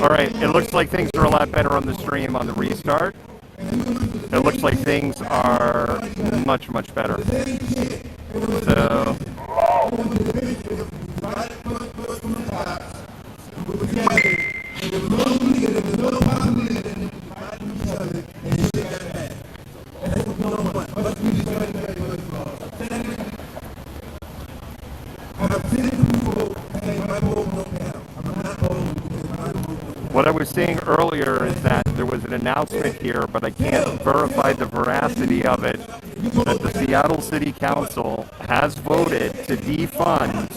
All right, it looks like things are a lot better on the stream on the restart. It looks like things are much, much better. So, what I was saying earlier is that there was an announcement here, but I can't verify the veracity of it, that the Seattle City Council has voted to defund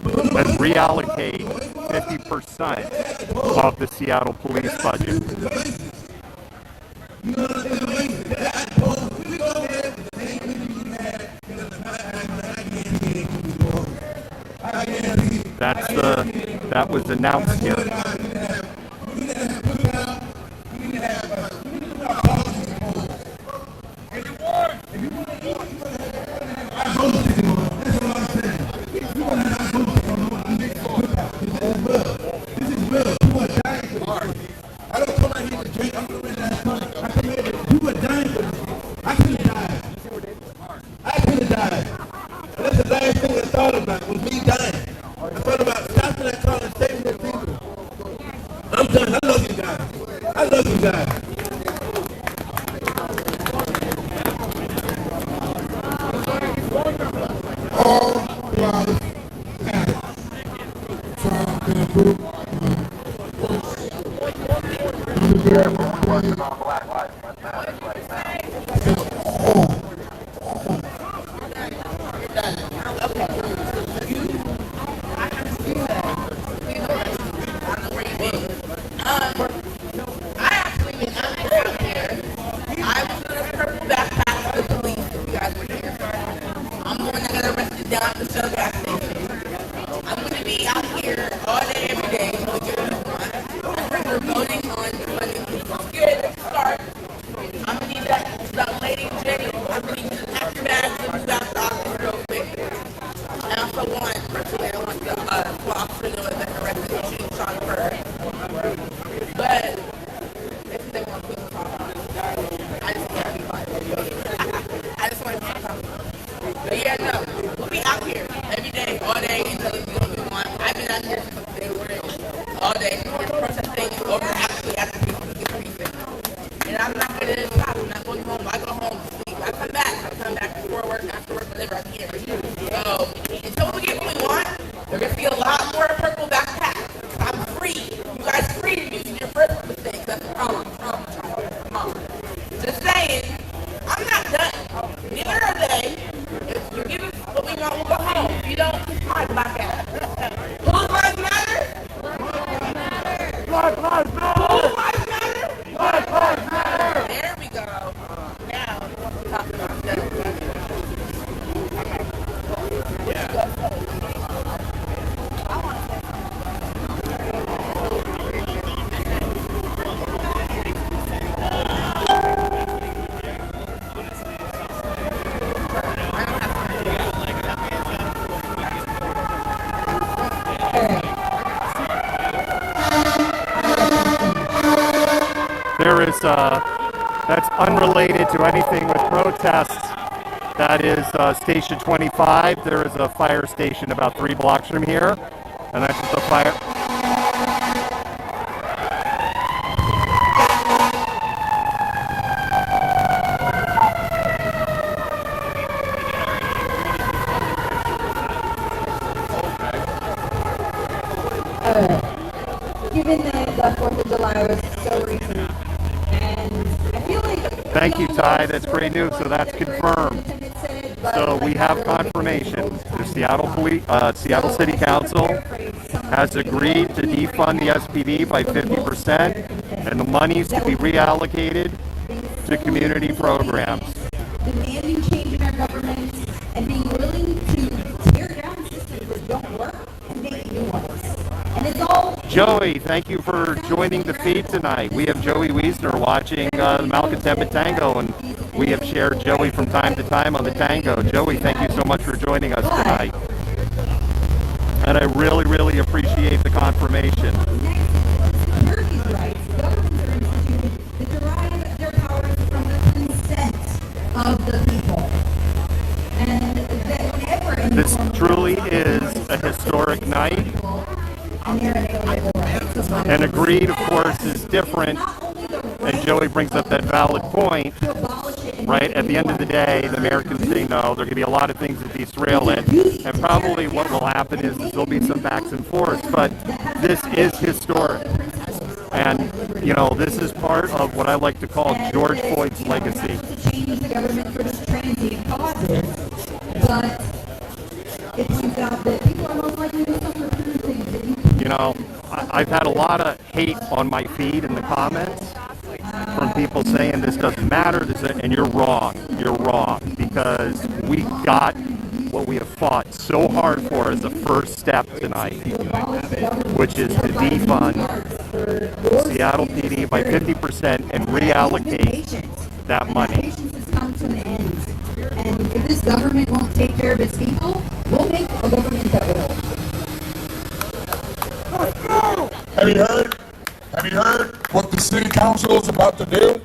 and reallocate 50% of the Seattle police budget. That was announced here. That's unrelated to anything with protests. That is Station 25. There is a fire station about 3 blocks from here, and that's just a fire. Given that the 4th of July was so recent, thank you, Ty. That's great news. So that's confirmed. So we have confirmation. The Seattle City Council has agreed to defund the SPD by 50%, and the monies to be reallocated to community programs. Demanding change in our government and being willing to tear down systems that don't work and make new ones. And it's all. Joey, thank you for joining the feed tonight. We have Joey Wiesner watching the Malcontent Tango, and we have shared Joey from time to time on the Tango. Joey, thank you so much for joining us tonight. And I really, really appreciate the and their inalienable rights. And agreed, of course, is different. And Joey brings up that valid point, right? At the end of the day, the Americans say no. There could be a lot of things that derail it. And probably what will happen is there'll be some backs and forths. But this is historic. And, you know, this is part of what I like to call George Floyd's legacy. Change the government for this transient causes, but it turns out that people are most likely to suffer through things that you know, I've had a lot of hate on my feed in the comments from people saying this doesn't matter, and you're wrong. You're wrong, because we got what we have fought so hard for as a first step tonight, which is to defund Seattle PD by 50% and reallocate that money. Patience has come to an end. And if this government won't take care of its people, we'll make a government that will. Have you heard what the city council is about to do?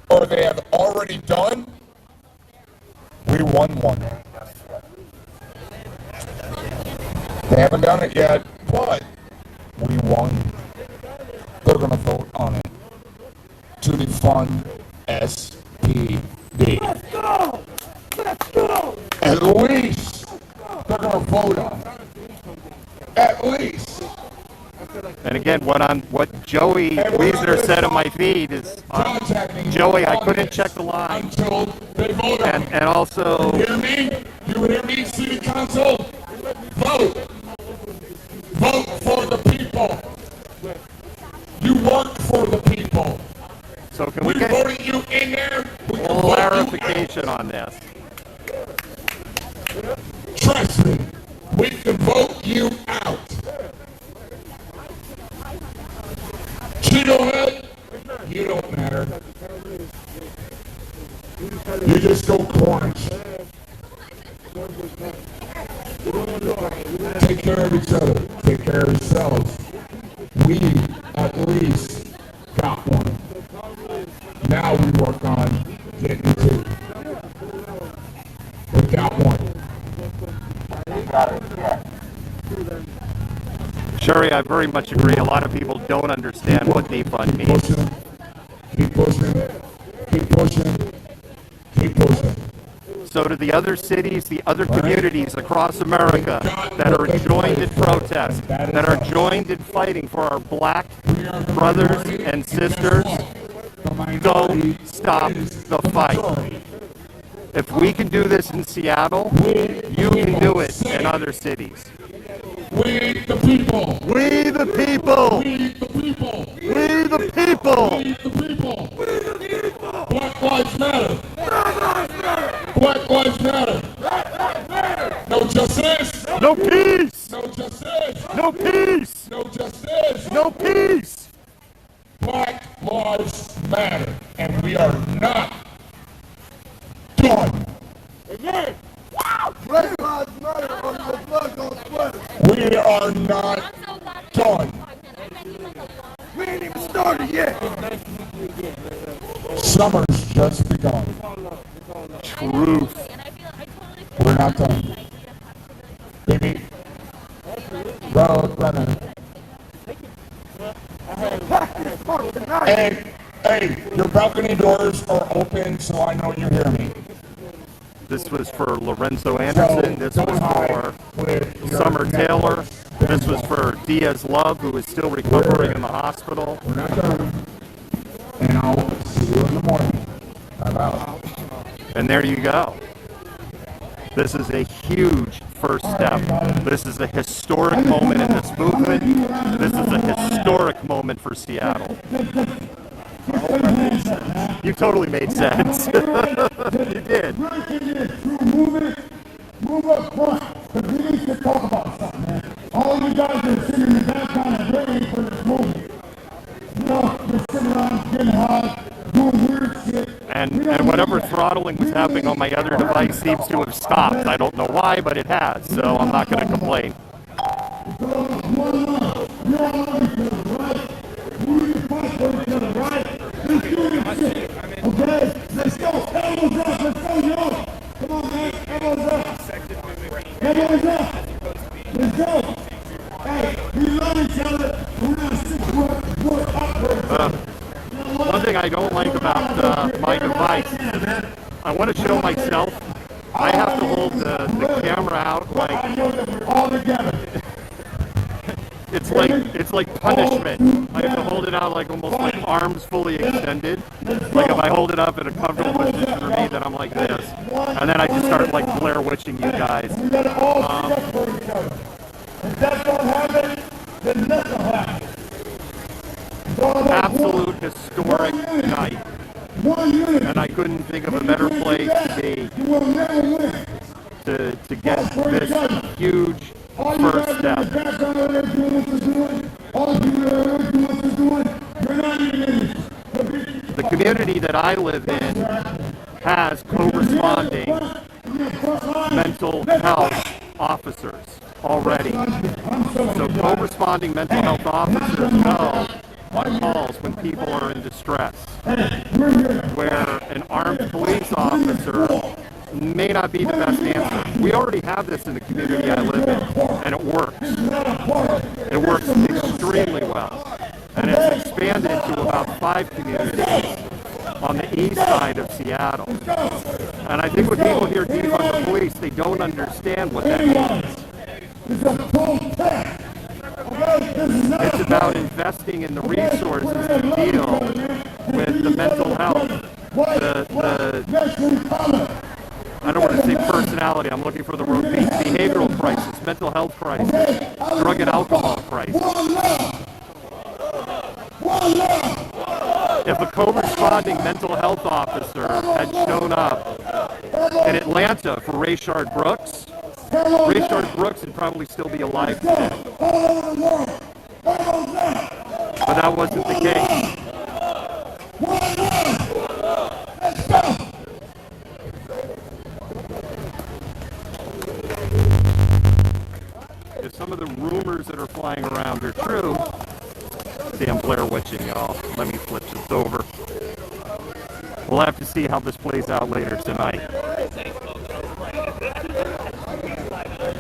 Or they have already done? We won one. They haven't done it yet, but we won. They're going to vote on it to defund SPD. Let's go! Let's go! At least they're going to vote on it. At least. And again, what Joey Weezer said on my feed is, Joey, I couldn't check the line. Until they vote on it. And also, You hear me? You hear me, city council? Vote. Vote for the people. You work for the people. so can We we get voted you in there. We can vote you clarification on this? out. Trust me. We can vote you out. Cheeto you don't matter. You just go crunch. Take care of each other. Take care of yourselves. We at least got one. Now we work on getting two. We got one. Sherry, I very much agree. A lot of people don't understand what defund means. Keep pushing. Keep pushing. Keep pushing. So to the other cities, the other communities across America that are joined in protest, that are joined in fighting for our black brothers and sisters, don't stop the fight. If we can do this in Seattle, you can do it in other cities. We the people. We the people. We the people. We the people. We the people. We the people. Black lives matter. Black lives matter. Black lives matter. No justice. No peace. No justice. No peace. No justice. No peace. Black lives matter. And we are not done. Black lives matter or your blood goes sweat. We are not done. We ain't even started yet. Summer's just begun. Truth. We're not done. Baby. Runner. Hey, your balcony doors are open, so I know you hear me. This was for Lorenzo Anderson. This was for Summer Taylor. This was for Diaz Love, who is still recovering in the hospital. We're not done. And I'll see you in the morning. I'm out. And there you go. This is a huge first step. This is a historic moment in this movement. This is a historic moment for Seattle. You totally made sense. You did. Move up front, because we need to talk about something, man. All you guys are sitting in the background and waiting for this movement. You know, they're sitting around getting high, doing weird shit. And whatever throttling was happening on my other device seems to have stopped. I don't know why, but it has, so I'm not going to complain. Okay, let's go. Elbows up. Let's go, yo. Come on, man. Elbows up. Elbows up. Let's go. Hey, we I don't like about my device. I want to show myself. I have to hold the camera out like all together. it's like punishment. I have to hold it out like almost like arms fully extended. Like if I hold it up in a comfortable position for me, then I'm like this, and then I just start like Blair Witching you guys. We gotta all stick up for each other. If that don't happen, then nothing happens. Absolute historic night, One unit. and I couldn't think of a better place to be You will never win. to get this huge first step. All you guys in the background over there doing what you're doing, all of you that are doing what you're doing, you're not even in it. The community that I live in has corresponding mental health officers already. So co-responding mental health officers know on calls when people are in distress, where an armed police officer may not be the best answer. We already have this in the community I live in, and it works. It works extremely well. And it's expanded to about 5 communities on the east side of Seattle. And I think when people hear defund the police, they don't understand what that means. It's about investing in the resources to deal with the mental health, I don't want to say personality, I'm looking for the word, behavioral crisis, mental health crisis, drug and alcohol crisis. If a co-responding mental health officer had shown up in Atlanta for Rayshard Brooks would probably still be alive today. But that wasn't the case. If some of the rumors that are flying around are true, damn Blair Witching, y'all. Let me flip this over. We'll have to see how this plays out later tonight.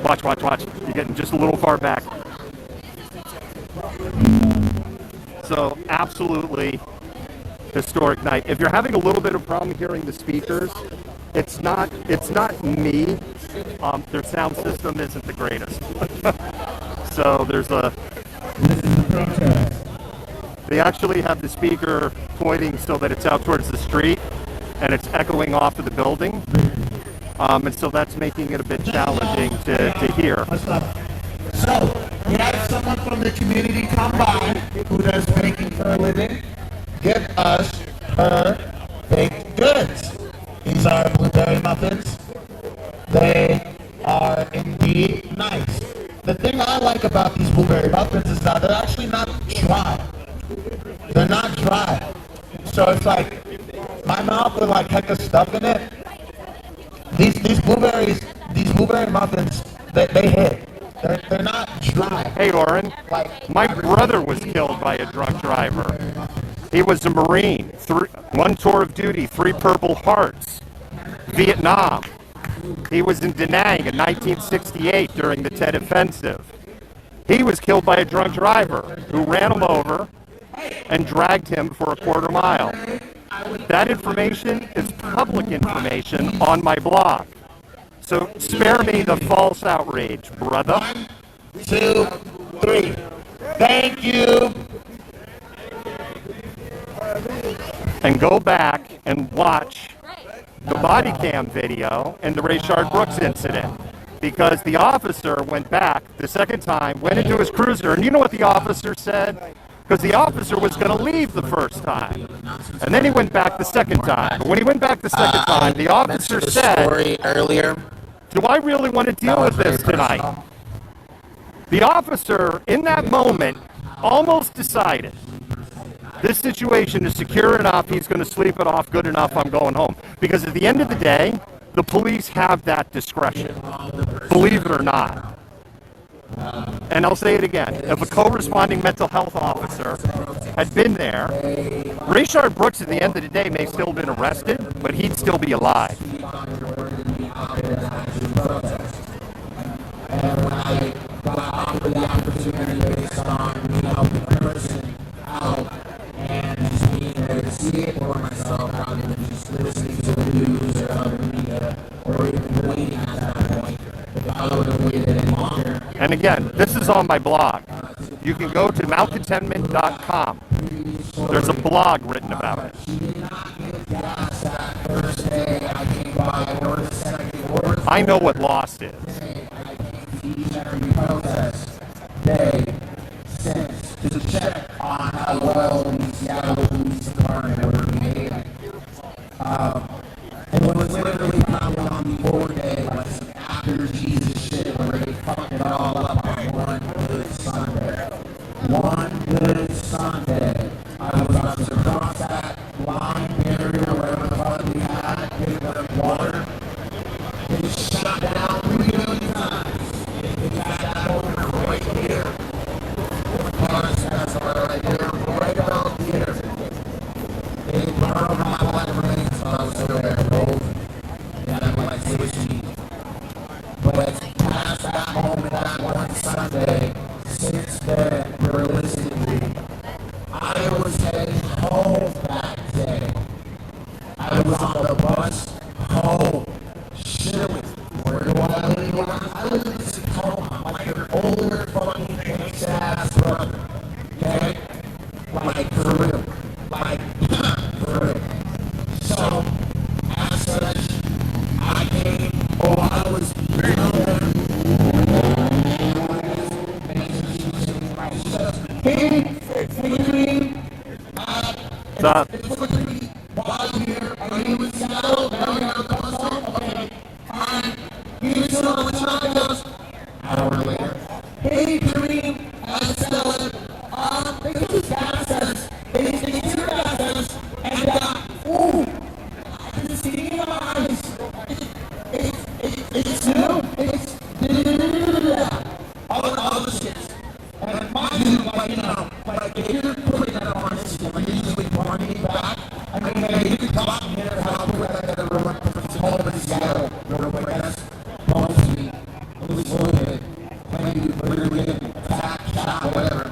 Watch. You're getting just a little far back. So, absolutely historic night. If you're having a little bit of problem hearing the speakers, it's not me. Their sound system isn't the greatest. So there's they actually have the speaker pointing so that it's out towards the street and it's echoing off of the building. And so that's making it a bit challenging to hear. So, we had someone from the community come by who does baking for a living, give us her baked goods. These are blueberry muffins. They are indeed nice. The thing I like about these blueberry muffins is that they're actually not dry. They're not dry. So it's like, my mouth with like heck of stuff in it. These blueberry muffins, they hit. They're not dry. Hey, Oren, my brother was killed by a drunk driver. He was a Marine, 1 tour of duty, 3 Purple Hearts, Vietnam. He was in Da Nang in 1968 during the Tet Offensive. He was killed by a drunk driver who ran him over and dragged him for a quarter mile. That information is public information on my blog. So spare me the false outrage, brother. 1, 2, 3. Thank you. And go back and watch the body cam video and the Rayshard Brooks incident. Because the officer went back the second time, went into his cruiser, and you know what the officer said? Because the officer was going to leave the first time. And then he went back the second time. But when he went back the second time, the officer said, earlier. do I really want to deal with this tonight? The officer, in that moment, almost decided this situation is secure enough, he's going to sleep it off good enough, I'm going home. Because at the end of the day, the police have that discretion, believe it or not. And I'll say it again, if a co-responding mental health officer had been there, Rayshard Brooks at the end of the day may still have been arrested, but he'd still be alive. And when I got offered the opportunity based on me helping the person out and just being there to see it, And again, this is on my blog. You can go to malcontentment.com. There's a blog written about it. I know what lost is. To check on how well the Seattle Police Department were behaving. And it was literally probably on the 4th day, like some after Jesus shit, where they fucked it all up on one good Sunday. One good Sunday. I was about to cross that line barrier, wherever the fuck we had, pick up water. They shot down 3 million times. They got that over right here. Right about here. They burned my blood remains while I was still there. Yeah, like switching. But past that moment, that one Sunday, since then, realistically, I was heading home that day. I was on the bus home. Shit, where do I live? I live in Tacoma. I'm like your older fucking ass brother. Okay? Like, for real. Like, for real. So, as such, I came, I was Stop. Hour later. Hey, Kareem, how's it going? They just got us. They took us. And, ooh, I can see it in my eyes. It's new. It's all the shit. And mind you, like, you know, like, if you're putting that on Instagram, like, usually running back, I mean, you can talk to me how quick I gotta run from home to Seattle, real quick, that's bones to me. It was good. Maybe literally attack, shot, whatever,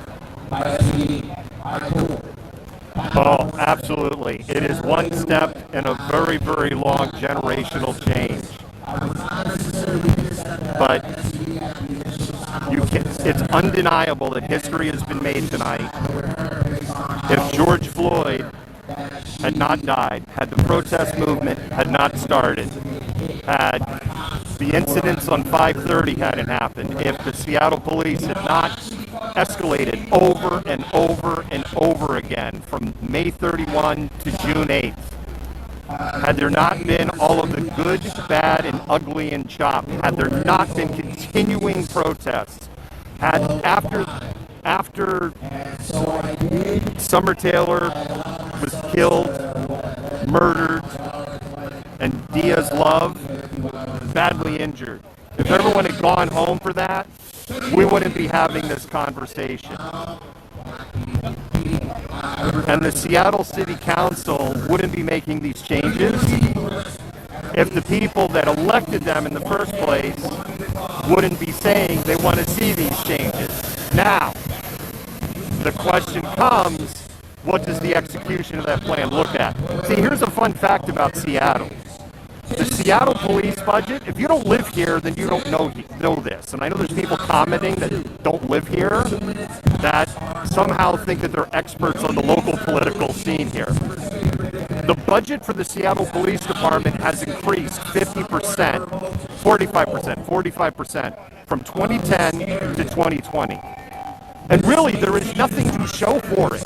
by SVD. Alright, cool. Oh, absolutely. It is one step in a very, very long generational change. But it's undeniable that history has been made tonight. If George Floyd had not died, had the protest movement had not started, had the incidents on 5/30 hadn't happened, if the Seattle police had not escalated over and over and over again from May 31 to June 8th, had there not been all of the good, bad, and ugly and chopped, had there not been continuing protests, had after Summer Taylor was killed, murdered, and Diaz Love badly injured, if everyone had gone home for that, we wouldn't be having this conversation. And the Seattle City Council wouldn't be making these changes if the people that elected them in the first place wouldn't be saying they want to see these changes. Now, the question comes, what does the execution of that plan look at? See, here's a fun fact about Seattle. The Seattle police budget, if you don't live here, then you don't know this. And I know there's people commenting that don't live here that somehow think that they're experts on the local political scene here. The budget for the Seattle Police Department has increased 50%, 45% from 2010 to 2020. And really, there is nothing to show for it.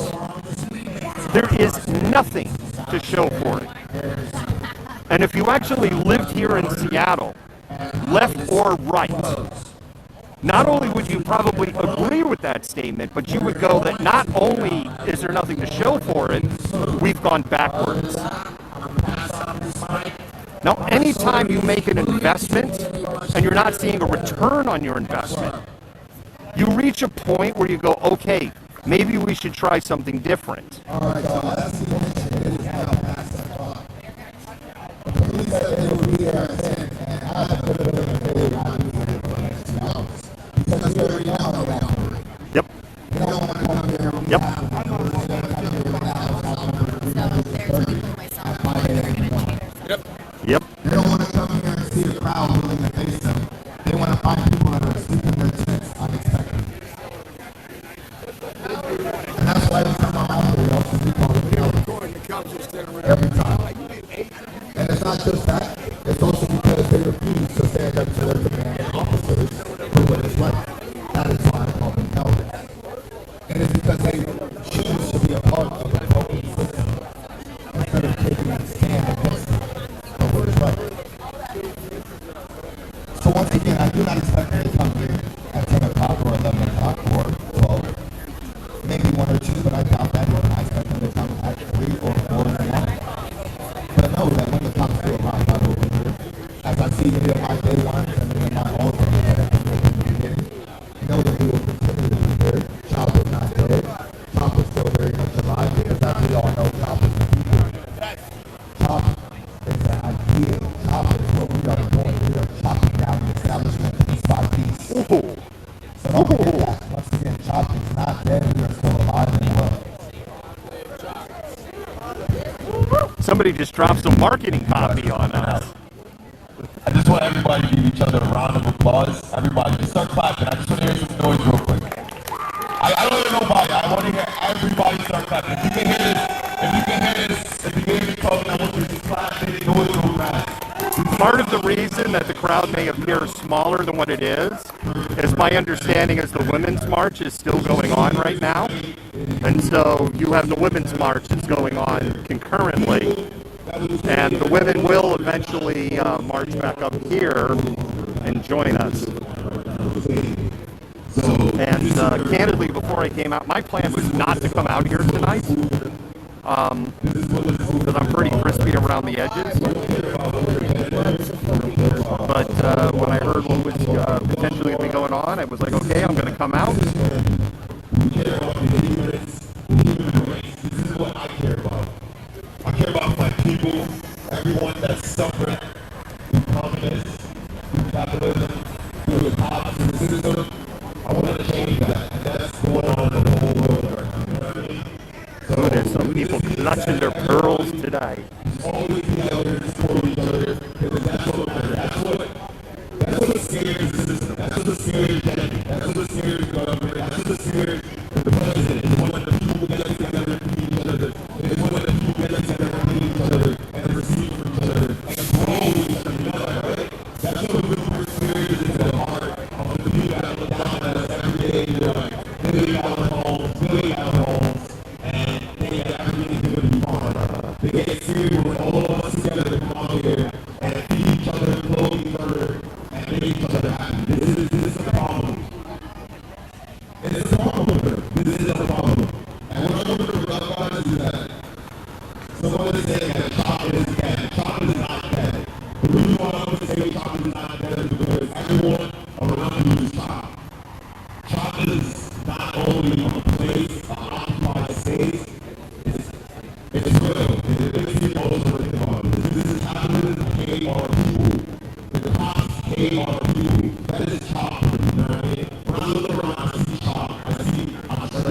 There is nothing to show for it. And if you actually lived here in Seattle, left or right, not only would you probably agree with that statement, but you would go that not only is there nothing to show for it, we've gone backwards. Now, anytime you make an investment and you're not seeing a return on your investment, you reach a point where you go, okay, maybe we should try something different. Yep. Yep. Yep. They don't want to come here and see the crowd willing to face them. They want to find people that are sleeping in their tents. I And that's why every time I'm out there, y'all see me call it Kelly. Every time. And it's not just that, it's also because they refuse to stand up to their commanding officers for what is right. That is why I call them cowards. And it's because they choose to be a part of the broken system instead of taking a stand against it for what is right. So once again, I do not expect them to come here at 10 o'clock or 11 o'clock or 12, maybe 1 or 2, but I doubt that even. I expect them to come at 3 or 4 in the morning. But I know that when the cops do arrive out over here, as I see many of my day ones and many of my old ones that have been here from the beginning, know that we will continue to be here. Chop is not dead. Chop is still very much alive because as we all know, Chop is the people. Chop is the idea. Chop is what we are doing. We are chopping down the establishment piece by piece. So don't forget that. Once again, Chop is not dead. We are still alive and well. Somebody just dropped some marketing copy on us. I just want everybody to give each other a round of applause. Everybody, just start clapping. I just want to hear some noise real quick. I don't hear nobody. I want to hear everybody start clapping. If you can hear this, if you can hear me talking, I want you to just clap and noise real fast. Part of the reason that the crowd may appear smaller than what it is my understanding is the Women's March is still going on right now. And so you have the Women's March that's going on concurrently. And the women will eventually march back up here and join us. And candidly, before I came out, my plan was not to come out here tonight because I'm pretty crispy around the edges. But when I heard what was potentially going to be going on, I was like, okay, I'm going to come out. This is what I care about. I care about my people, everyone that's suffering through communism, through capitalism, through the cops and the system. I want to change that, and that's going on in the whole world right now. You know what I mean? So there's some people clutching their pearls today. Always be out there to support each other, because that's what matters. That's what scares the system. That's what scares Kennedy. That's what scares the government. That's what scares the president. It's when the people get together and feed each other. It's when the people get together and feed each other and receive from each other and grow with each other. You know that, right? That's what really scares in the heart of the people that look down at us every day. They're like $1 billion homes, and they have everything to do with fun. They get scared when all of us together come out here and feed each other, clothe each other, and make each other happy. This is a problem. It is a problem. This is a problem. And what I'm going to realize is that someone is saying that Chop is dead. Chop is not dead. The reason why I'm going to say Chop is not dead is because everyone around you is Chop. Chop is not only a place, an occupied space. It's real. It's people also think about it. This is capitalism paying our people. The cops pay our people. That is Chop. You know what I mean? When I look around, I see Chop. I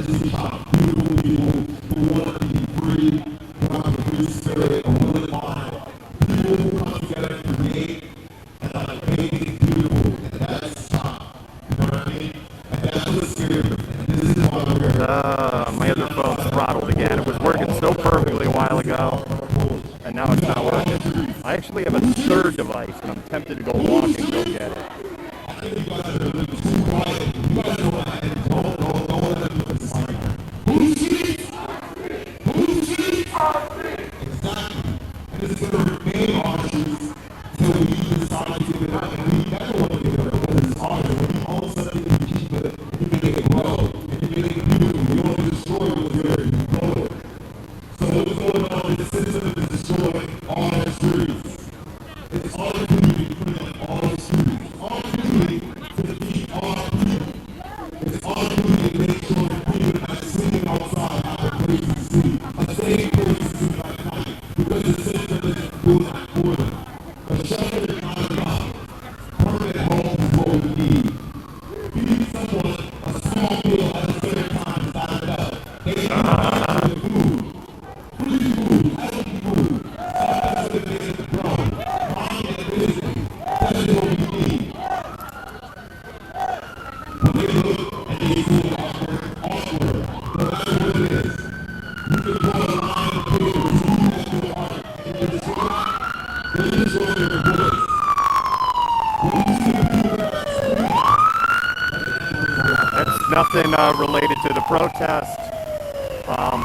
see Chop. Beautiful people who want to be free, who have a free spirit, a willing mind. People who come together and create and like make it beautiful. And that's Chop. You know what I mean? And that's what's scary. And this is why we're here. My other phone's throttled again. It was working so perfectly a while ago, and now it's not working. I actually have a third device, and I'm tempted to go walk and go get it. This is going to remain our truth until we decide to give it up. And we never want to give it up because it's hard. When you own something, you keep it, you make it grow, and you make it beautiful. You don't destroy what's there, you grow it. So what's going on is the system is destroying all our streets. It's all the community putting on all the streets. All the community to defeat all our people. It's all the community to make sure that people that are sleeping outside have a place to sleep. A safe place to sleep at night. Because the system is doing that for them. A shelter is not enough. Permanent home is what we need. We need someone, a small meal at the same time is not enough. They need food. Free food, healthy food. That's what it is to grow. Mind and wisdom. That is what we need. When they look and they see awkward, Nothing related to the protest.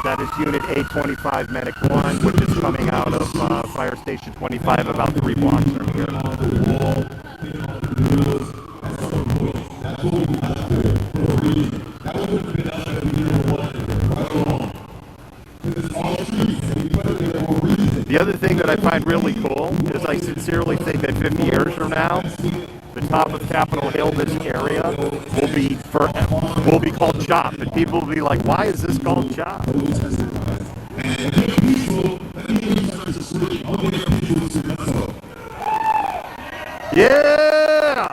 That is Unit 825 Medic 1, which is coming out of Fire Station 25, about 3 blocks from here. The other thing that I find really cool is I sincerely think that 50 years from now, the top of Capitol Hill, this area, will be called CHOP, and people will be like, "Why is this called CHOP?" Yeah.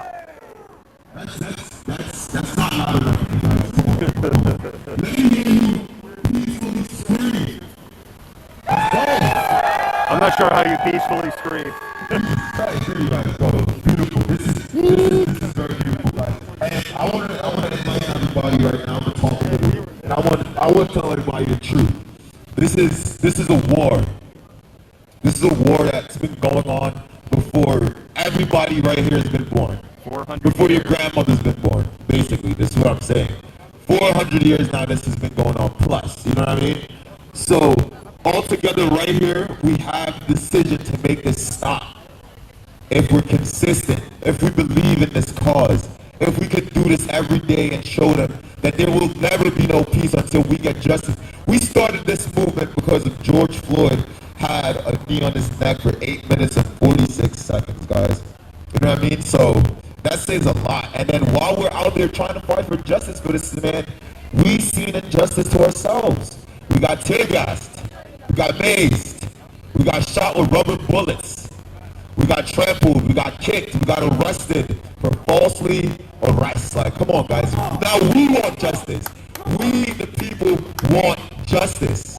That's not loud enough. Let me hear you peacefully scream. I'm not sure how you peacefully scream. Beautiful. This is very beautiful, guys. And I want to invite everybody right now to talk to you. And I want to tell everybody the truth. This is a war. This is a war that's been going on before everybody right here has been born. 400 Before your years. grandmother's been born, basically. This is what I'm saying. 400 years now this has been going on plus, you know what I mean? So, all together right here, we have the decision to make this stop. If we're consistent, if we believe in this cause, if we can do this every day and show them that there will never be no peace until we get justice. We started this movement because of George Floyd had a knee on his neck for 8 minutes and 46 seconds, guys. You know what I mean? So that says a lot. And then while we're out there trying to fight for justice for this man, we seen injustice to ourselves. We got tear gassed. We got mazed. We got shot with rubber bullets. We got trampled. We got kicked. We got arrested for falsely arrest. Like, come on, guys. Now we want justice. We, the people, want justice.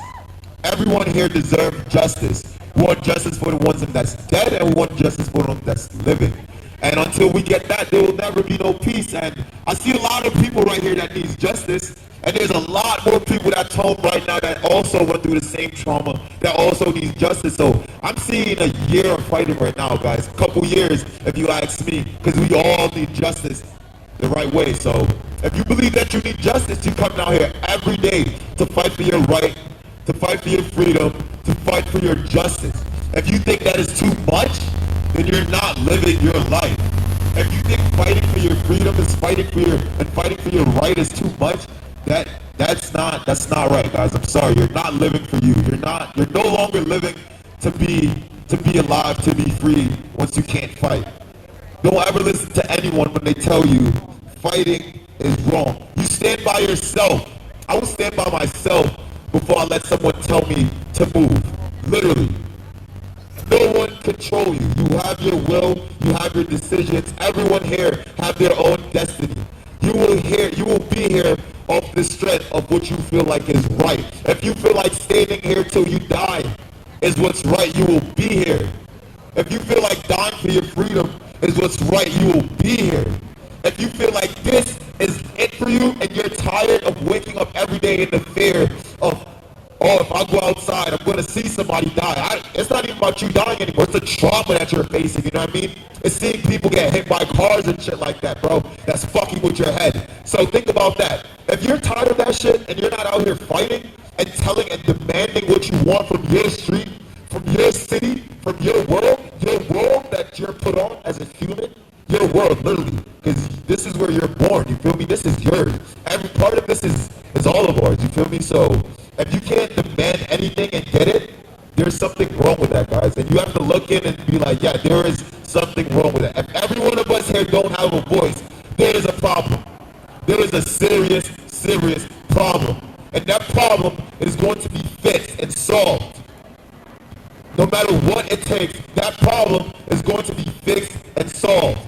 Everyone here deserves justice. We want justice for the ones that's dead, and we want justice for them that's living. And until we get that, there will never be no peace. And I see a lot of people right here that needs justice. And there's a lot more people that's home right now that also went through the same trauma, that also needs justice. So I'm seeing a year of fighting right now, guys. A couple years, if you ask me, because we all need justice the right way. So if you believe that you need justice, you come down here every day to fight for your right, to fight for your freedom, to fight for your justice. If you think that is too much, then you're not living your life. If you think fighting for your freedom is fighting for your right is too much, that's not right, guys. I'm sorry. You're not living for you. You're no longer living to be alive, to be free once you can't fight. Don't ever listen to anyone when they tell you fighting is wrong. You stand by yourself. I will stand by myself before I let someone tell me to move. Literally. No one control you. You have your will, you have your decisions. Everyone here have their own destiny. You will be here off the strength of what you feel like is right. If you feel like standing here till you die is what's right, you will be here. If you feel like dying for your freedom is what's right, you will be here. If you feel like this is it for you and you're tired of waking up every day in the fear of, oh, if I go outside, I'm going to see somebody die. It's not even about you dying anymore. It's the trauma that you're facing, you know what I mean? It's seeing people get hit by cars and shit like that, bro. That's fucking with your head. So think about that. If you're tired of that shit and you're not out here fighting and telling and demanding what you want from your street, from your city, from your world that you're put on as a human, your world, literally, because this is where you're born, you feel me? This is yours. Every part of this is all of ours, you feel me? So if you can't demand anything and get it, there's something wrong with that, guys. And you have to look in and be like, yeah, there is something wrong with that. If every one of us here don't have a voice, there is a problem. There is a serious, serious problem. And that problem is going to be fixed and solved. No matter what it takes, that problem is going to be fixed and solved.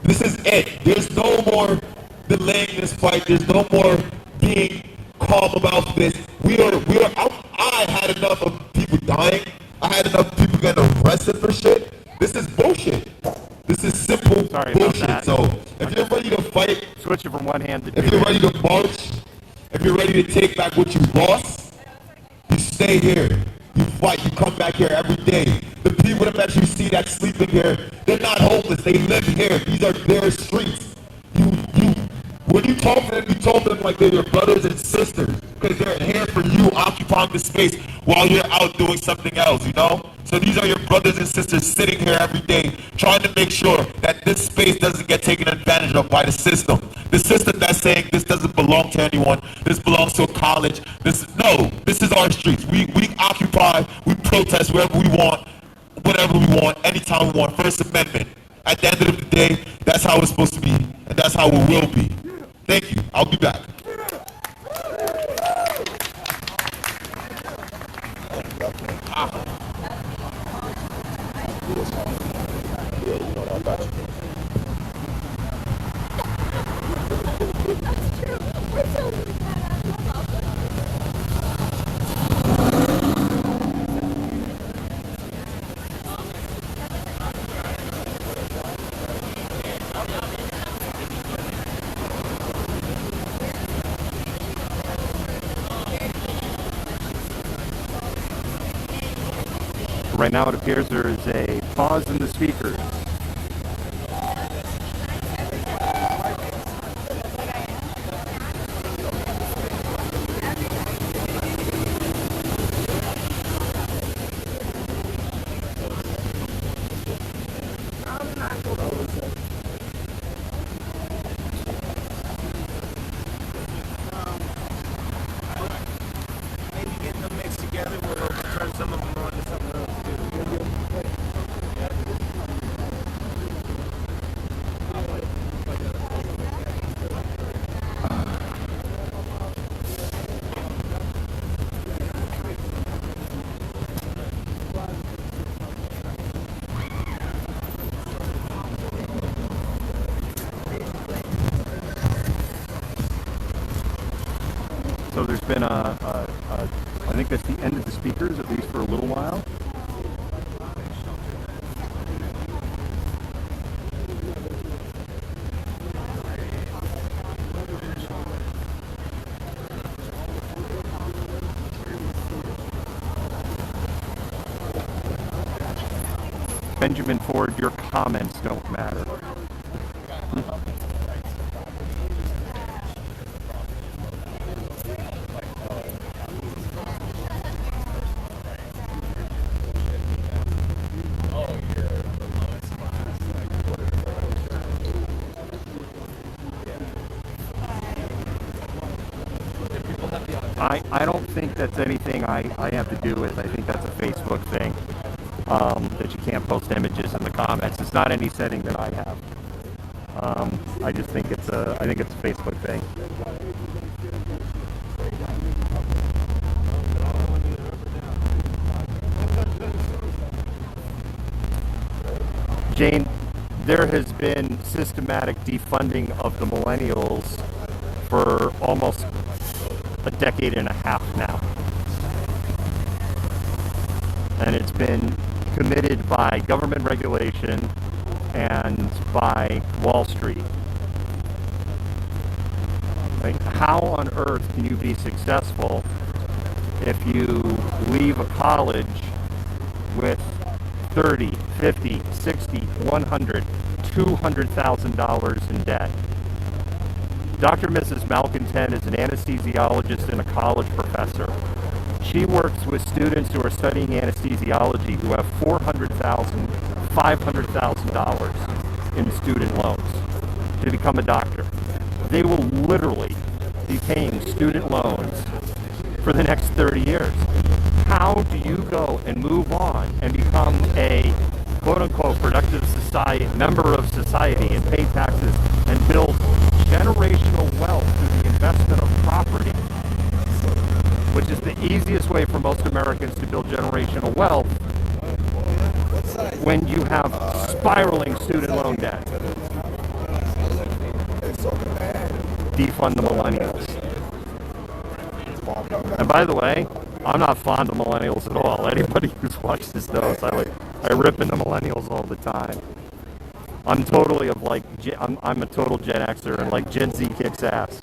This is it. There's no more delaying this fight. There's no more being calm about this. I had enough of people dying. I had enough people getting arrested for shit. This is bullshit. This is simple bullshit. So if you're ready to fight, switch it from one hand to two. If you're ready to march, if you're ready to take back what you lost, you stay here. You fight. You come back here every day. The people that you see that sleeping here, they're not homeless. They live here. These are their streets. When when you talk to them, you talk to them like they're your brothers and sisters, because they're here for you, occupying the space while you're out doing something else, you know? So these are your brothers and sisters sitting here every day, trying to make sure that this space doesn't get taken advantage of by the system. The system that's saying this doesn't belong to anyone, this belongs to a college. This is our streets. We occupy, we protest wherever we want, whatever we want, anytime we want. First Amendment. At the end of the day, that's how it's supposed to be, and that's how it will be. Thank you. I'll be back. Right now it appears there is a pause in the speakers. Maybe getting them mixed together will turn some of them on to something else too. So there's been I think that's the end of the speakers, at least for a little while. Benjamin Ford, your comments don't matter. I don't think that's anything I have to do with. I think that's a Facebook thing, that you can't post images in the comments. It's not any setting that I have. I just think it's a Facebook thing. Jane, there has been systematic defunding of the millennials for almost a decade and a half now. And it's been committed by government regulation and by Wall Street. Like, how on earth can you be successful if you leave a college with 30, 50, 60, 100, $200,000 in debt? Dr. Mrs. Malcontent is an anesthesiologist and a college professor. She works with students who are studying anesthesiology who have $400,000, $500,000 in student loans to become a doctor. They will literally be paying student loans for the next 30 years. How do you go and move on and become a quote-unquote productive society, member of society, and pay taxes and build generational wealth through the investment of property, which is the easiest way for most Americans to build generational wealth, when you have spiraling student loan debt? Defund the millennials. And by the way, I'm not fond of millennials at all. Anybody who's watched this knows I rip into millennials all the time. I'm totally I'm a total Gen Xer, and like Gen Z kicks ass.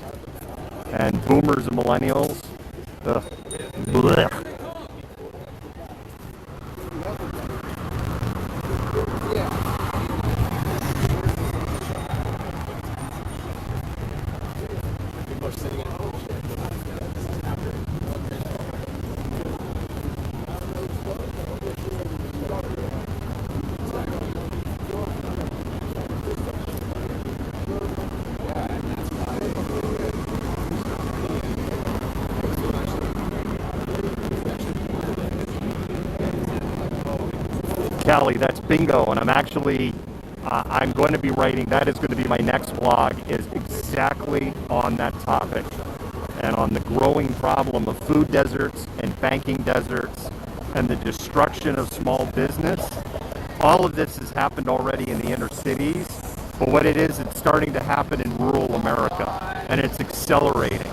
And boomers and millennials, ugh. Blech. Callie, that's bingo. And I'm actually, I'm going to be writing, that is going to be my next blog, is exactly on that topic. And on the growing problem of food deserts and banking deserts and the destruction of small business. All of this has happened already in the inner cities, but what it is, it's starting to happen in rural America, and it's accelerating.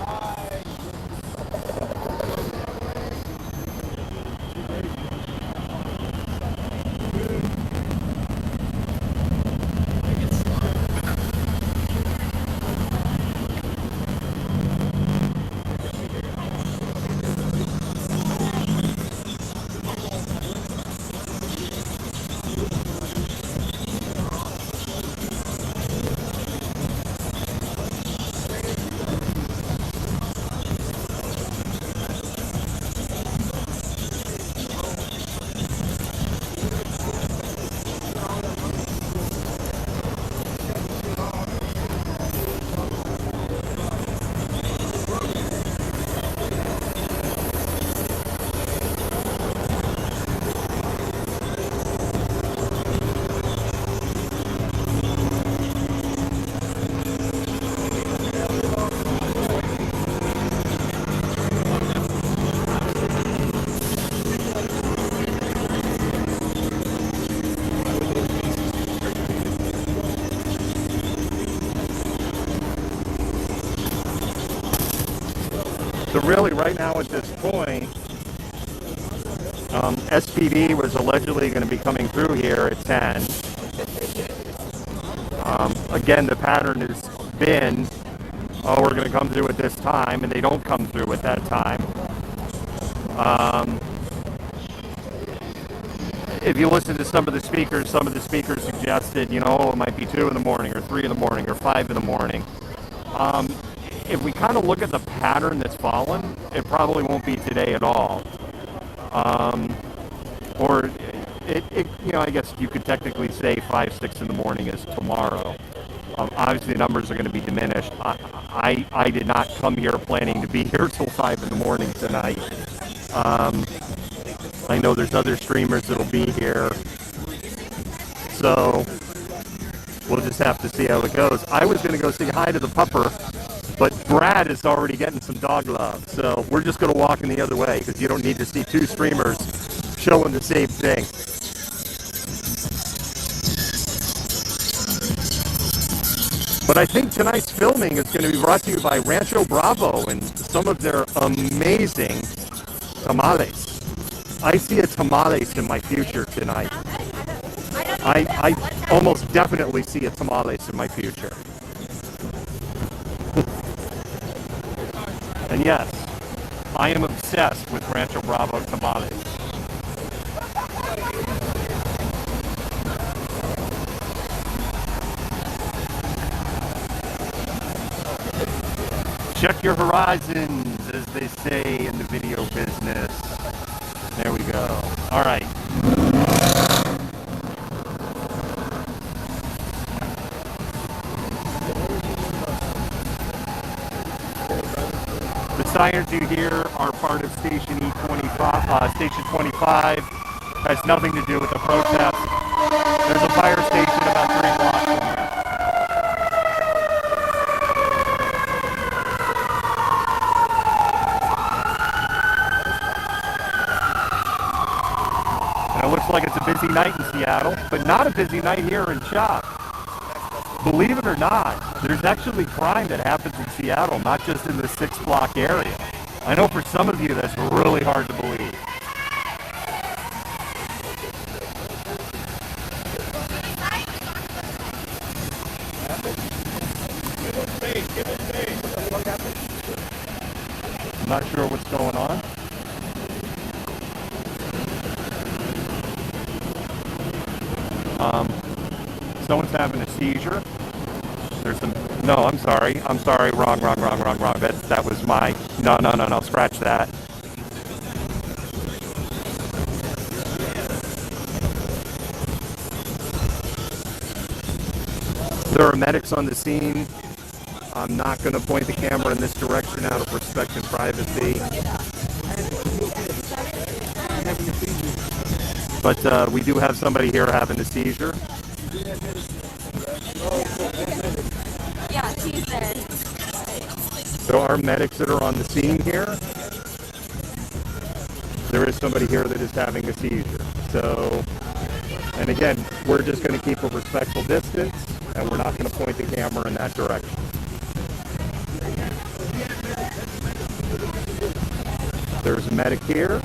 So really, right now at this point, SPD was allegedly going to be coming through here at 10. Again, the pattern has been, oh, we're going to come through at this time, and they don't come through at that time. If you listen to some of the speakers suggested, you know, it might be 2 in the morning or 3 in the morning or 5 in the morning. If we kind of look at the pattern that's fallen, it probably won't be today at all. Or you know, I guess you could technically say 5, 6 in the morning is tomorrow. Obviously, the numbers are going to be diminished. I did not come here planning to be here till 5 in the morning tonight. I know there's other streamers that'll be here. So we'll just have to see how it goes. I was going to go say hi to the pupper, but Brad is already getting some dog love. So we're just going to walk in the other way because you don't need to see 2 streamers showing the same thing. But I think tonight's filming is going to be brought to you by Rancho Bravo and some of their amazing tamales. I see a tamales in my future tonight. I almost definitely see a tamales in my future. And yes, I am obsessed with Rancho Bravo tamales. Check your horizons, as they say in the video business. There we go. All right. The sirens you hear are part of Station E25. Station 25 has nothing to do with the protest. There's a fire station about 3 blocks from here. And it looks like it's a busy night in Seattle, but not a busy night here in Shop. Believe it or not, there's actually crime that happens in Seattle, not just in the 6-block area. I know for some of you that's really hard to believe. I'm not sure what's going on. Someone's having a seizure. There's some, no, I'm sorry, wrong. That was my, no, scratch that. There are medics on the scene. I'm not going to point the camera in this direction out of respect and privacy. But we do have somebody here having a seizure. Yeah, she's there. There are medics that are on the scene here. There is somebody here that is having a seizure. So, and again, we're just going to keep a respectful distance, and we're not going to point the camera in that direction. There's a medic here.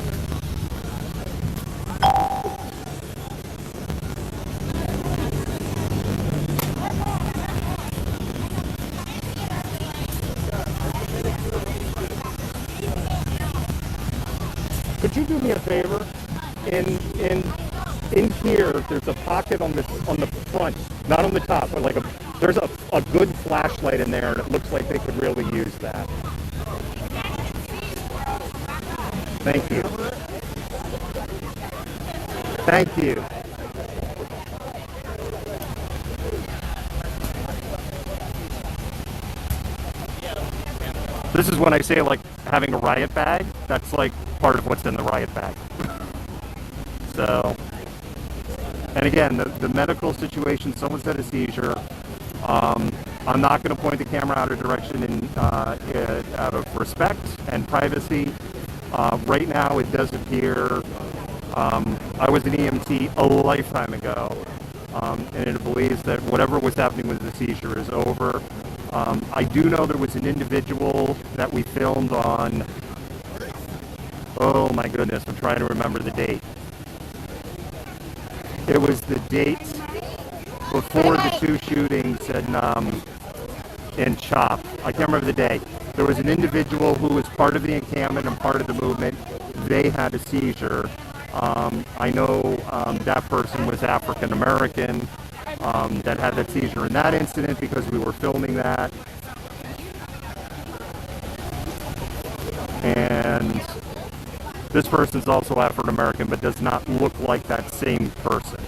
Could you do me a favor? In here, there's a pocket on the front, not on the top, but like there's a good flashlight in there, and it looks like they could really use that. Thank you. Thank you. This is when I say like having a riot bag. That's like part of what's in the riot bag. So, and again, the medical situation, someone's had a seizure. I'm not going to point the camera out of direction out of respect and privacy. Right now, it does appear I was an EMT a lifetime ago, and it believes that whatever was happening with the seizure is over. I do know there was an individual that we filmed on, oh my goodness, I'm trying to remember the date. It was the date before the two shootings in CHOP. I can't remember the day. There was an individual who was part of the encampment and part of the movement. They had a seizure. I know that person was African American that had that seizure in that incident because we were filming that. And this person's also African American but does not look like that same person.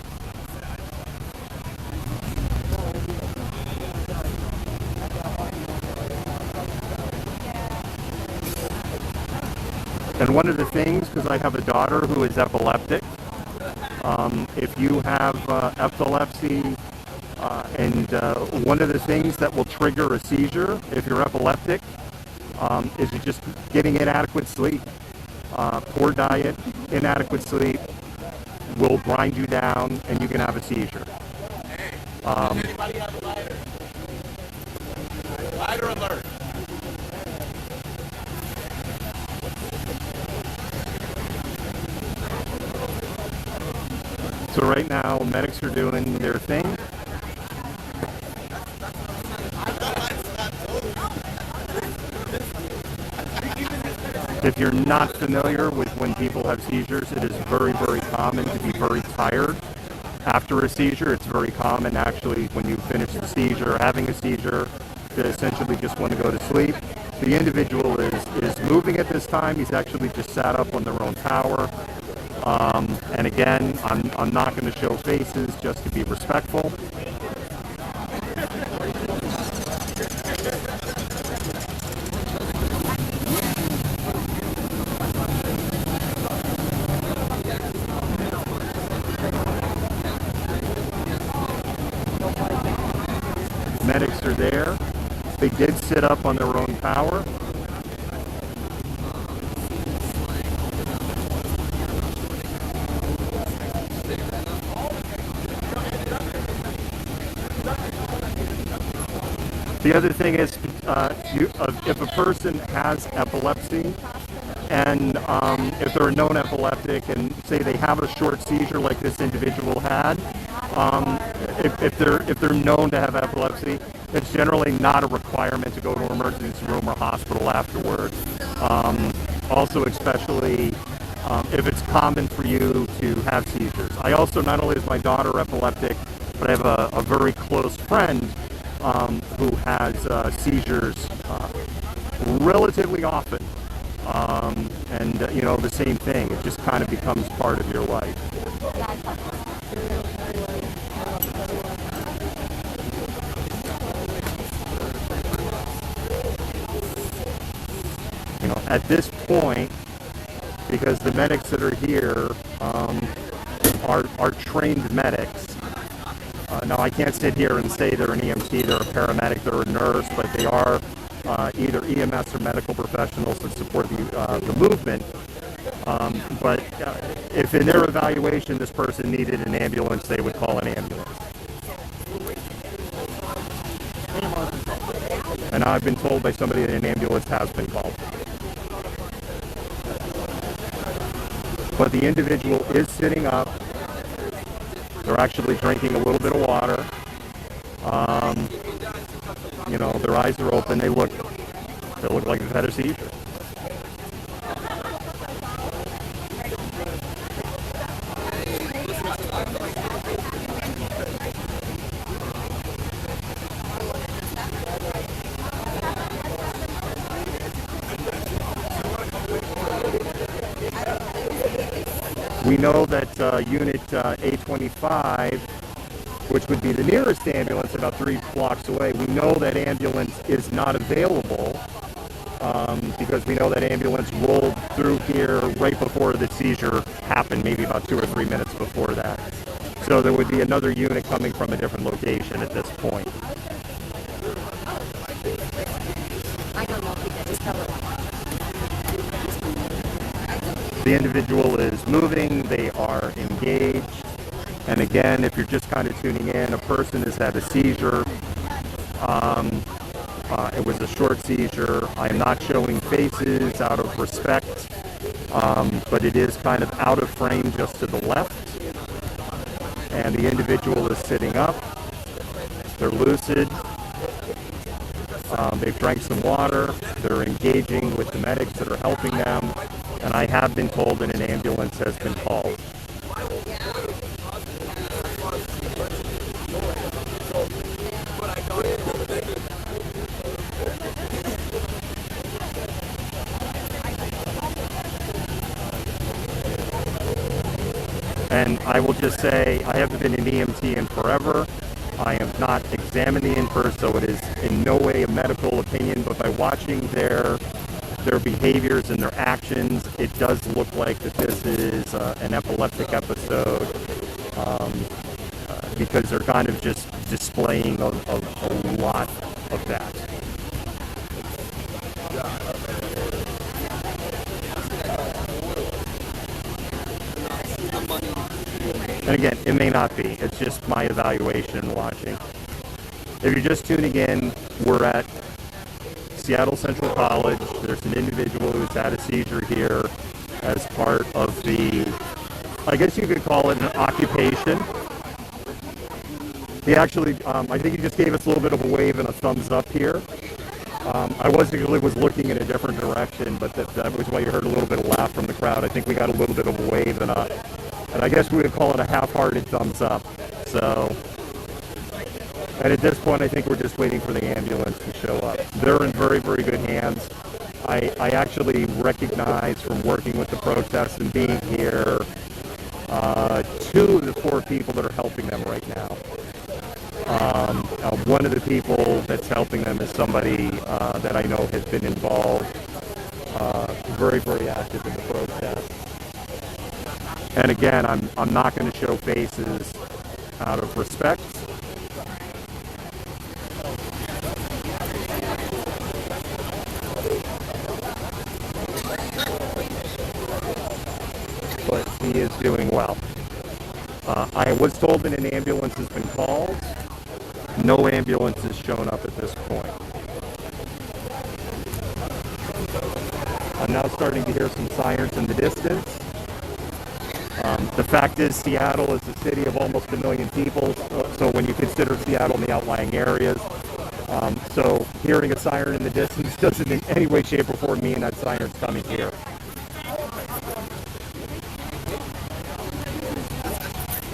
And one of the things, because I have a daughter who is epileptic, if you have epilepsy, and one of the things that will trigger a seizure if you're epileptic is you're just getting inadequate sleep. Poor diet, inadequate sleep will grind you down and you can have a seizure. Anybody have a lighter? Lighter alert. So right now, medics are doing their thing. If you're not familiar with when people have seizures, it is very, very common to be very tired. After a seizure, it's very common actually when you finish the seizure, having a seizure, to essentially just want to go to sleep. The individual is moving at this time. He's actually just sat up on their own tower. And again, I'm not going to show faces just to be respectful. Medics are there. They did sit up on their own tower. The other thing is, if a person has epilepsy, and if they're a known epileptic, and say they have a short seizure like this individual had, if they're known to have epilepsy, it's generally not a requirement to go to an emergency room or hospital afterward. Also, especially if it's common for you to have seizures. I also, not only is my daughter epileptic, but I have a very close friend who has seizures relatively often. And the same thing, it just kind of becomes part of your life. At this point, because the medics that are here are trained medics. Now, I can't sit here and say they're an EMT, they're a paramedic, they're a nurse, but they are either EMS or medical professionals that support the movement. But if in their evaluation this person needed an ambulance, they would call an ambulance. And I've been told by somebody that an ambulance has been called. But the individual is sitting up. They're actually drinking a little bit of water. You know, their eyes are open. They look like they've had a seizure. We know that Unit A25, which would be the nearest ambulance about 3 blocks away, we know that ambulance is not available because we know that ambulance rolled through here right before the seizure happened, maybe about 2 or 3 minutes before that. So there would be another unit coming from a different location at this point. The individual is moving, they are engaged, and again, if you're just kind of tuning in, a person has had a seizure. It was a short seizure. I'm not showing faces out of respect, but it is kind of out of frame just to the left, and the individual is sitting up. They're lucid. They've drank some water. They're engaging with the medics that are helping them. And I have been told that an ambulance has been called. And I will just say, I haven't been an EMT in forever. I have not examined the in-person, so it is in no way a medical opinion, but by watching their behaviors and their actions, it does look like that this is an epileptic episode because they're kind of just displaying a lot of that. And again, it may not be. It's just my evaluation and watching. If you're just tuning in, we're at Seattle Central College. There's an individual who's had a seizure here as part of the, I guess you could call it an occupation. He actually, I think he just gave us a little bit of a wave and a thumbs up here. I was looking in a different direction, but that was why you heard a little bit of laugh from the crowd. I think we got a little bit of a wave and I guess we would call it a half-hearted thumbs up. So, and at this point, I think we're just waiting for the ambulance to show up. They're in very, very good hands. I actually recognize from working with the protests and being here, 2 of the 4 people that are helping them right now. One of the people that's helping them is somebody that I know has been involved, very, very active in the protest. And again, I'm not going to show faces out of respect. But he is doing well. I was told that an ambulance has been called. No ambulance has shown up at this point. I'm now starting to hear some sirens in the distance. The fact is, Seattle is a city of almost 1 million people, so when you consider Seattle in the outlying areas, so hearing a siren in the distance doesn't in any way, shape, or form mean that siren's coming here.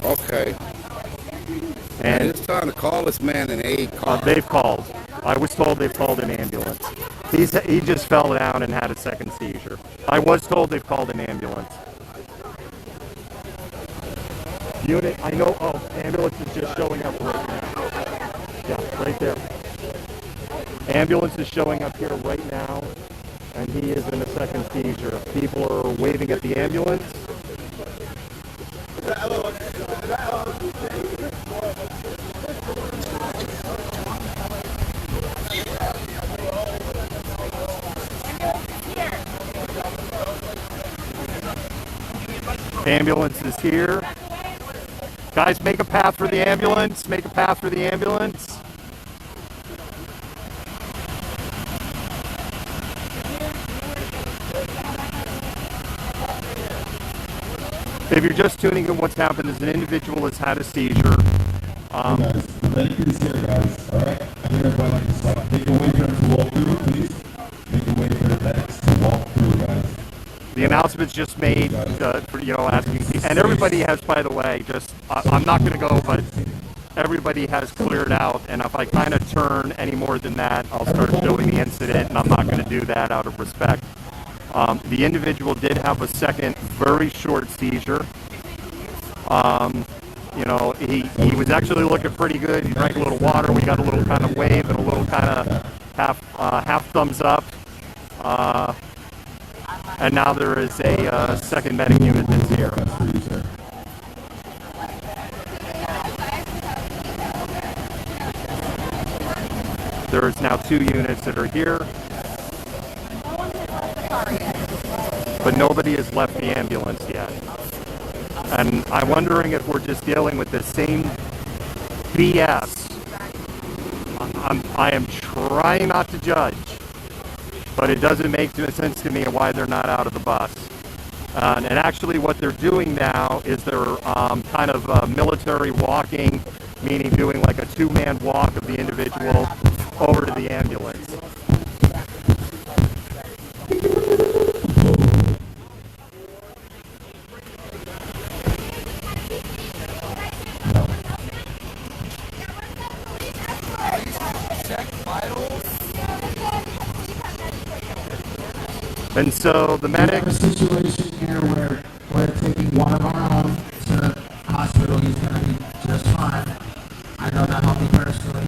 Okay. And it's time to call this man an aid call. they've called. I was told they've called an ambulance. He just fell down and had a second seizure. I was told they've called an ambulance. Unit, I know, ambulance is just showing up right now. Yeah, right there. Ambulance is showing up here right now, and he is in a second seizure. People are waving at the ambulance. Ambulance is here. Guys, make a path for the ambulance. Make a path for the ambulance. If you're just tuning in, what's happened is an individual has had a seizure. Hey guys, the medic is here, guys. Alright? I need everybody to stop. Make a way for him to walk through, please. Make a way for the medics to walk through, guys. The announcement's just made, for, asking people. And everybody has, by the way, I'm not going to go, but everybody has cleared out. And if I kind of turn any more than that, I'll start showing the incident, and I'm not going to do that out of respect. The individual did have a second very short seizure. He was actually looking pretty good. He drank a little water. We got a little kind of wave and a little kind of half thumbs up. And now there is a second medic unit that's here. There's now 2 units that are here. But nobody has left the ambulance yet. And I'm wondering if we're just dealing with the same BS. I am trying not to judge, but it doesn't make sense to me why they're not out of the bus. And actually what they're doing now is they're kind of military walking, meaning doing like a 2-man walk of the individual over to the ambulance. And so the medic. We have a situation here where we're taking one of our own to the hospital. He's going to be just fine. I know that helped me personally.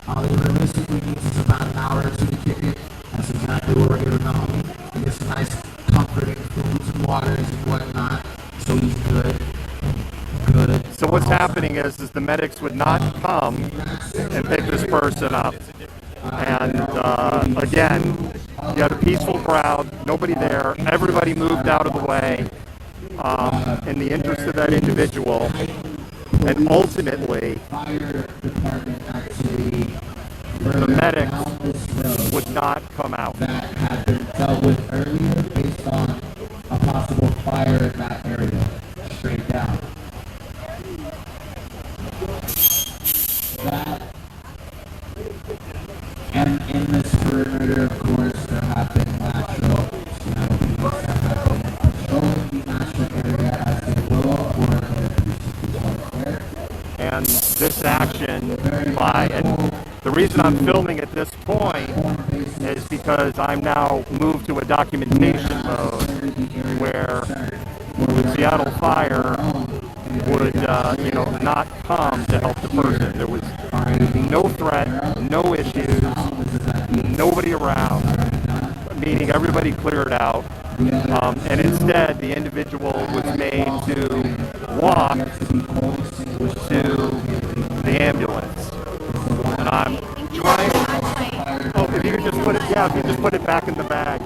All he realistically needs is about an hour or 2 to kick it. That's exactly what we're giving the homie. He gets some nice comforting foods and waters and whatnot. So he's good. Good. So what's happening is the medics would not come and pick this person up. And again, you had a peaceful crowd, nobody there, everybody moved out of the way in the interest of that individual, and ultimately, the medics would not come out. That had been dealt with earlier based on a possible fire in that area, straight down. That, and in this perimeter, of course, there have been natural, police that have been patrolling the natural area as they will, or their police there. And this action by, and the reason I'm filming at this point is because I'm now moved to a documentation mode where the Seattle Fire would, not come to help the person. There was no threat, no issues, nobody around, meaning everybody cleared out. And instead, the individual was made to walk to the ambulance. And I'm trying. Oh, if you could just put it, if you just put it back in the bag.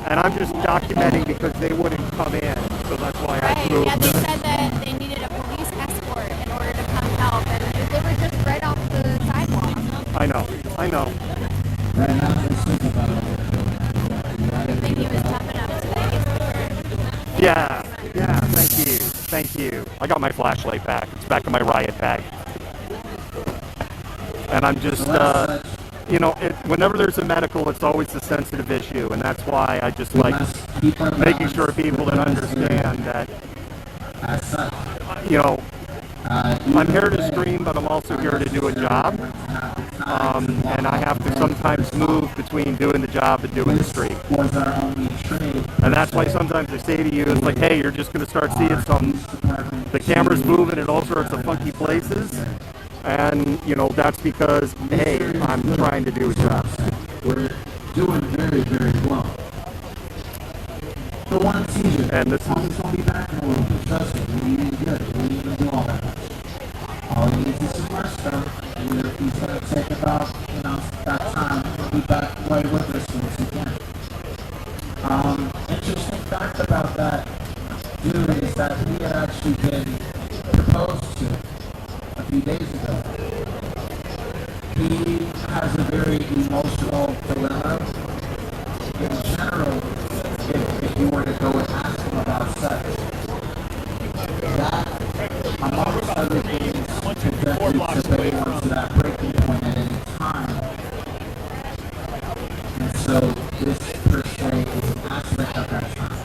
And I'm just documenting because they wouldn't come in, so that's why I moved. Yeah, they said that they needed a police escort in order to come help, and they were just right off the sidewalk. I know. I think he was tough enough today. Yeah, thank you. I got my flashlight back. It's back in my riot bag. And I'm just, whenever there's a medical, it's always a sensitive issue, and that's why I just like making sure people that understand that, I'm here to stream, but I'm also here to do a job, and I have to sometimes move between doing the job and doing the stream. And that's why sometimes I say to you, it's like, hey, you're just going to start seeing the camera's moving in all sorts of funky places. And, that's because, hey, I'm trying to do a job. We're doing very, very well. The one season, and this is going to be back in a little bit. Trust me, we ain't good. We ain't going to do all that much. All he needs is some rest, though. He's going to take about, that time. He'll be back right with us once again. Interesting fact about that dude is that had actually been proposed to a few days ago. He has a very emotional dilemma. In general, if you were to go and ask him about sex, that, amongst other things, can definitely tip anyone to that breaking point at any time. And so this, per se, is an aspect of that time.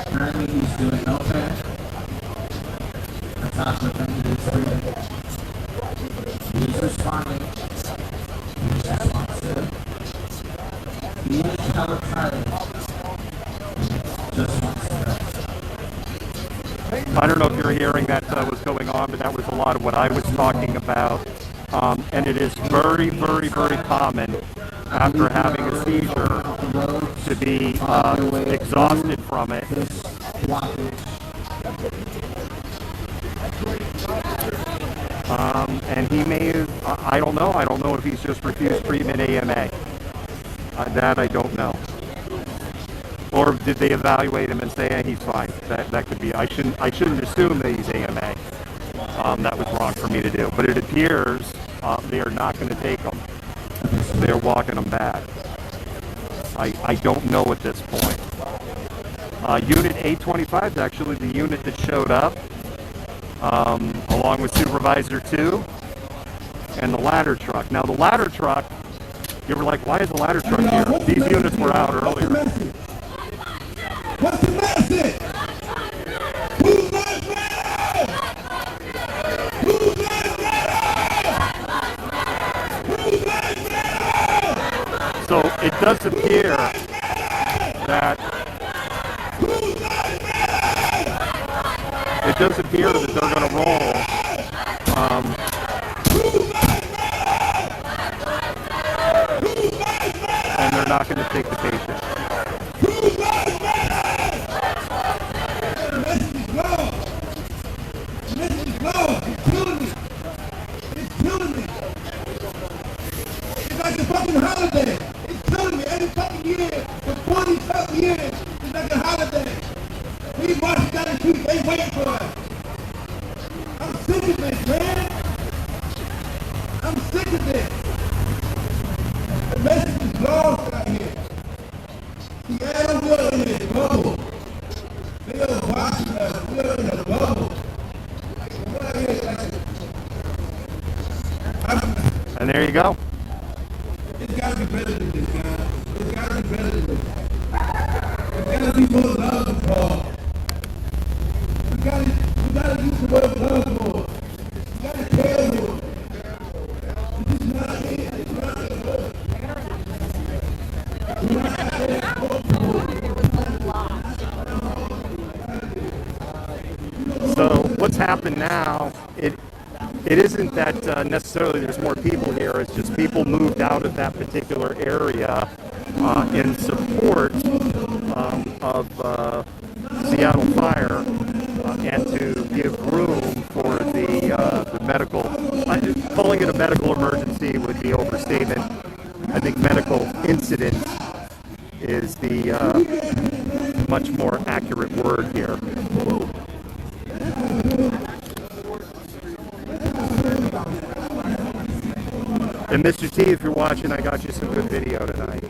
Apparently he's doing okay. I talked with him today. He's responding. He's responsive. He is hella tired. Just wants to. I don't know if you're hearing that was going on, but that was a lot of what I was talking about. And it is very, very, very common after having a seizure to be exhausted from it. And he may have, I don't know if he's just refused treatment AMA. That I don't know. Or did they evaluate him and say, hey, he's fine? That could be. I shouldn't assume that he's AMA. That was wrong for me to do. But it appears they are not going to take him. They're walking him back. I don't know at this point. Unit 825 is actually the unit that showed up, along with Supervisor 2 and the ladder truck. Now the ladder truck, you were like, why is the ladder truck here? These units were out earlier. What's the message? Who's not ready? Who's not ready? Who's not ready? So it does appear that they're going to roll. And they're not going to take the patient. It's like a fucking holiday. It's killing me every fucking year for 40-something years. It's like a holiday. We march down the street, they wait for us. I'm sick of this, man. I'm sick of this. The message is lost out here. The animal will in this bubble. They are watching us. We're in a bubble. What I hear is like And there you go. it's gotta be better than this, guys. It's gotta be better than this. It's gotta be more love involved. We gotta use the word love more. We gotta care more. This is not it. It's not it. So what's happened now, it isn't that necessarily there's more people here, it's just people moved out of that particular area in support of Seattle Fire and to give room for the medical, calling it a medical emergency would be overstatement. I think medical incident is the much more accurate word here. And Mr. T, if you're watching, I got you some good video tonight.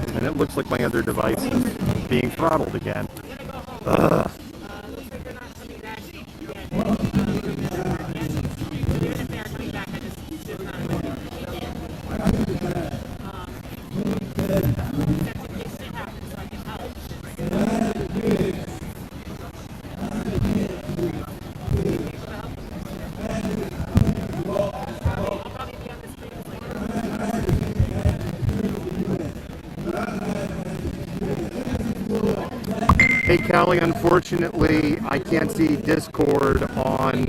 And it looks like my other device is being throttled again. Ugh. Hey, Callie, unfortunately, I can't see Discord on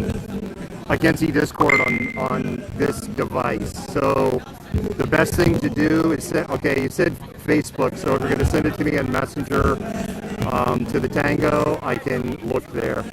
this device. So the best thing to do is okay, you said Facebook, so if you're going to send it to me on Messenger to the Tango, I can look there.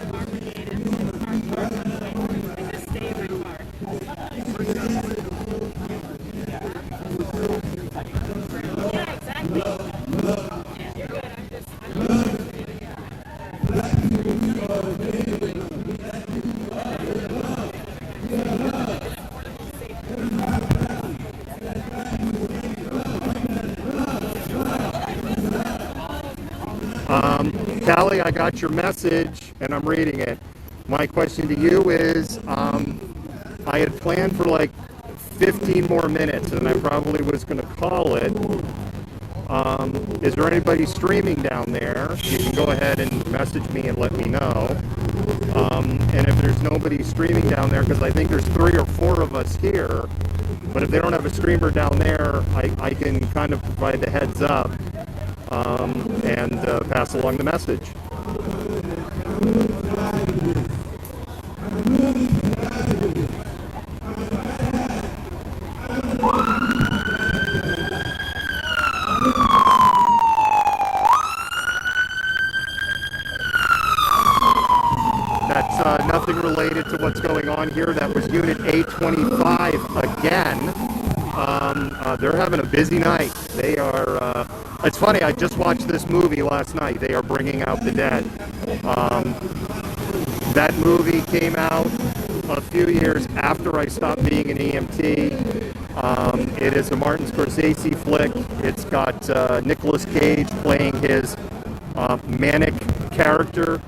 Callie, I got your message and I'm reading it. My question to you is, I had planned for like 15 more minutes and I probably was going to call it. Is there anybody streaming down there? You can go ahead and message me and let me know. And if there's nobody streaming down there, because I think there's 3 or 4 of us here, but if they don't have a streamer down there, I can kind of provide the heads up and pass along the message. That's nothing related to what's going on here. That was Unit 825 again. They're having a busy night. They are, it's funny, I just watched this movie last night. They are bringing out the dead. That movie came out a few years after I stopped being an EMT. It is a Martin Scorsese flick. It's got Nicolas Cage playing his manic character.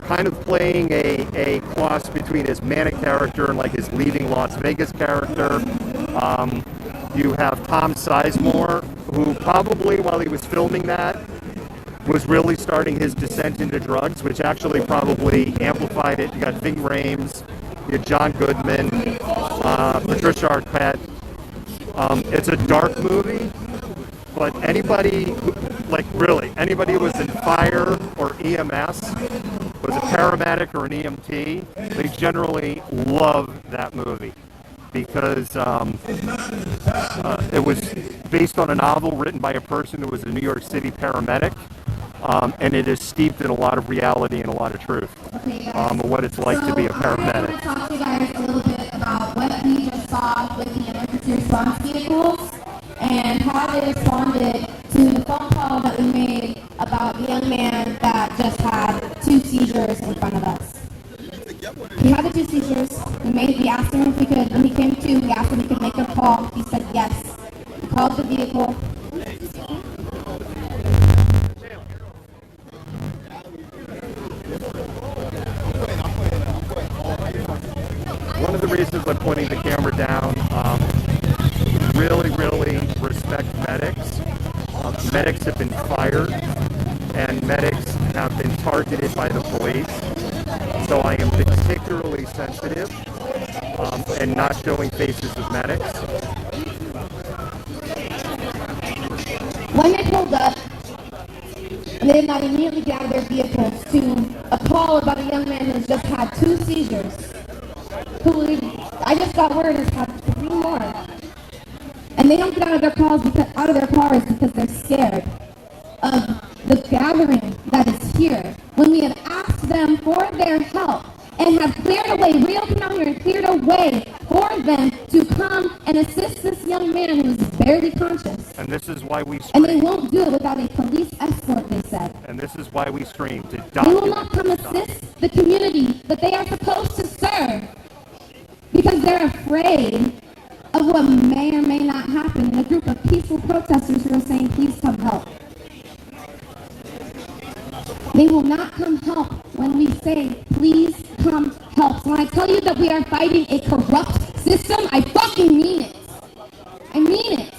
Kind of playing a cross between his manic character and like his Leaving Las Vegas character. You have Tom Sizemore, who probably while he was filming that was really starting his descent into drugs, which actually probably amplified it. You got Ving Rhames, you had John Goodman, Patricia Arquette. It's a dark movie, but anybody, like really, anybody who was in fire or EMS, was a paramedic or an EMT, they generally love that movie because it was based on a novel written by a person who was a New York City paramedic, and it is steeped in a lot of reality and a lot of truth of what it's like to be a paramedic. I want to talk to you guys a little bit about what we just saw with the emergency response vehicles and how they responded to the phone call that we made about the young man that just had 2 seizures in front of us. He had the 2 seizures. We asked him if we could, when he came to, we asked him if he could make a call. He said yes. He called the vehicle. One of the reasons I'm pointing the camera down, really respect medics. Medics have been fired, and medics have been targeted by the police. So I am particularly sensitive and not showing faces of medics. When they pulled up, they did not immediately get out of their vehicles to a call about a young man who's just had 2 seizures. Who I just got word has had 3 more. And they don't get out of their cars because they're scared of the gathering that is here. When we have asked them for their help and have cleared a way, reopened out here and cleared a way for them to come and assist this young man who is barely conscious. And this is why we stream. And they won't do it without a police escort, they said. And this is why we stream, to They will document. not come assist the community that they are supposed to serve because they're afraid of what may or may not happen in a group of peaceful protesters who are saying, please come help. They will not come help when we say, please come help. So when I tell you that we are fighting a corrupt system, I fucking mean it. I mean it.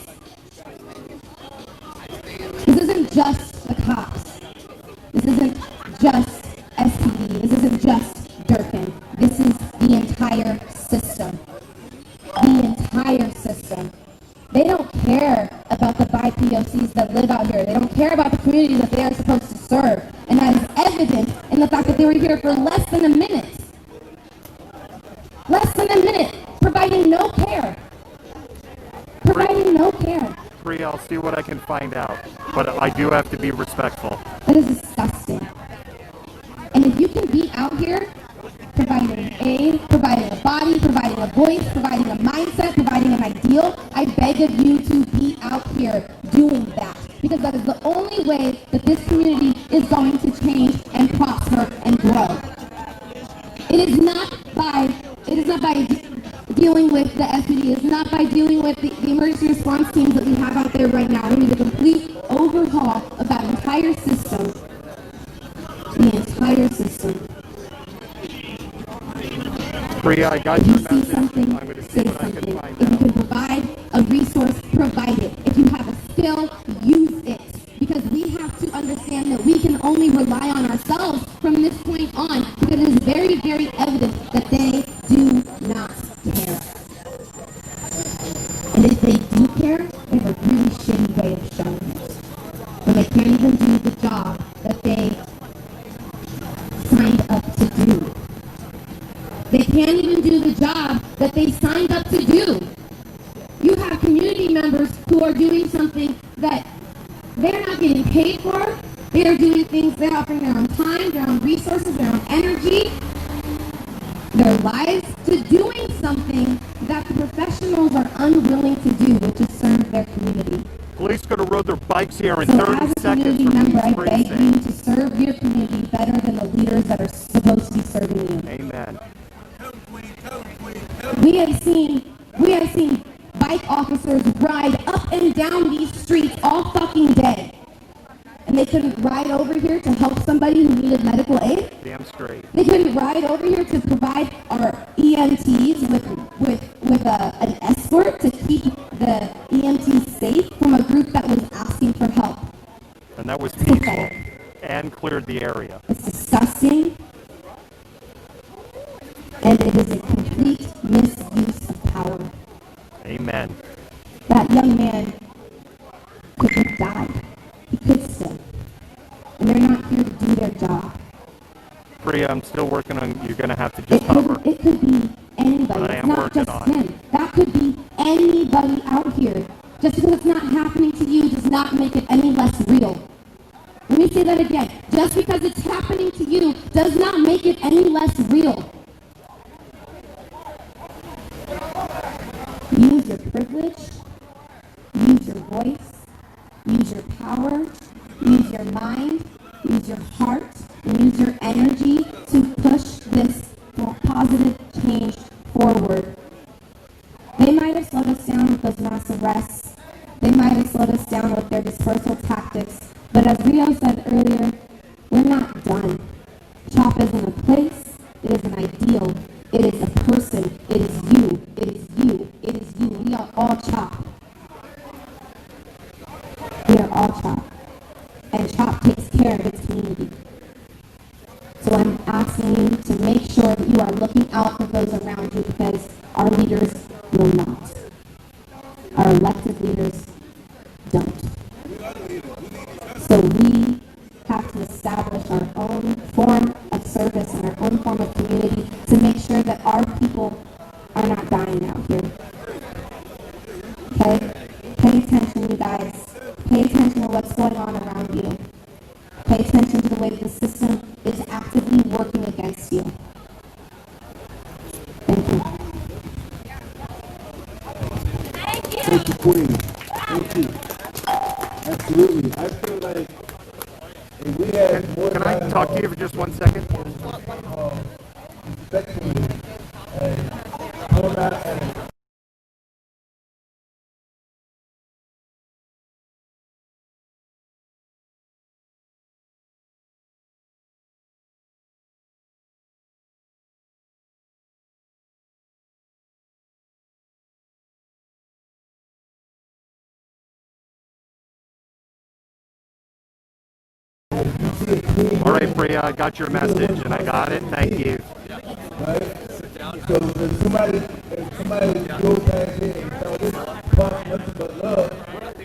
This isn't just the cops. This isn't just STD. This isn't just Durkin. This is the entire system. The entire system. They don't care about the BIPOCs that live out here. They don't care about the communities that they are supposed to serve. for less than a minute. Less than a minute, providing no care. Providing no care. Priya, I'll see what I can find out, but I do have to be respectful. That is disgusting. And if you can be out here providing aid, providing a body, providing a voice, providing a mindset, providing an ideal, I beg of you to be out here doing that. Because that is the only way that this community is going to change and prosper and grow. It is not by dealing with the SPD. It's not by dealing with the emergency response teams that we have out there right now. We need a complete overhaul of that entire system. The entire system. Priya, I got If your you see message. something, I'm going to see say what I can something. find If you out. can provide a resource, provide it. If you have a skill, use it. Because we have to understand that we can only rely on ourselves from this point on, because it is very, very evident that they do not care. And if they do care, they have a really shitty way of showing it. And they can't even do the job that they signed up to do. They can't even do the job that they signed up to do. You have community members who are doing something that they're not getting paid for. They are doing things, they're offering their own time, their own resources, their own energy, their lives to doing something that the professionals are unwilling to do, which is serve their community. Police could have rode their bikes here in So 30 as a seconds community from member, I each beg you precinct. to serve your community better than the leaders that are supposed to be serving you. Amen. We have seen bike officers ride up and down these streets all fucking day. And they couldn't ride over here to help somebody who needed medical aid. Damn straight. They couldn't ride over here to provide our EMTs with an escort to keep the EMTs safe from a group that was asking for help. And that was It's peaceful pathetic. and cleared the area. It's disgusting. And it is a complete misuse of power. Amen. That young man could have died. He could still. And they're not here to do their job. Priya, I'm still working on, you're going to have to just hover. It could be anybody. But I It's am not working just on it. him. That could be anybody out here. Just because it's not happening to you does not make it any less real. Let me say that again. Just because it's happening to you does not make it any less real. Use your privilege, use your voice, use your power, use your mind, use your heart, and use your energy to push this for positive change forward. They might have slowed us down with those mass arrests. They might have slowed us down with their dispersal tactics. But as Rio said earlier, we're not done. CHOP isn't a place. It is an ideal. It is a person. It is you. It is you. It is you. We are all CHOP. We are all CHOP. And CHOP takes care of its community. So I'm asking you to make sure that you are looking out for those around you, because our leaders will not. Our elected leaders don't. So we have to establish our own form of service and our own form of community to make sure that our people are not dying out here. Okay? Pay attention, you guys. Pay attention to what's going on around you. Pay attention to the way that the system is actively working against you. Thank you. Thank you, Queen. Thank you. Absolutely. I feel like if we had more Can I talk to you for just 1 second? respectfully, and all that, and All right, Priya, I got your message, and I got it. Thank you. right? So if somebody goes past here and tell this pop nothing but love,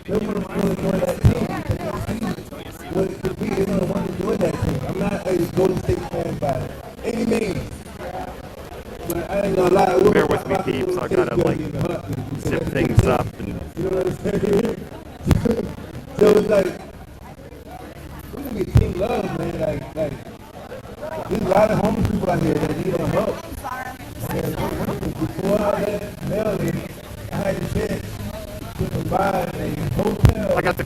they want to join that team because they see what it could be. They're going to want to join that team. I'm not a Golden State fan by any means. But I ain't gonna lie. It was Bear with me, about- peeps. I gotta like zip things up and. You know what I'm saying? So it's like, we can be team love, man. Like, there's a lot of homeless people out here that need our help. Before I left Maryland, I had a chance to provide a hotel. I got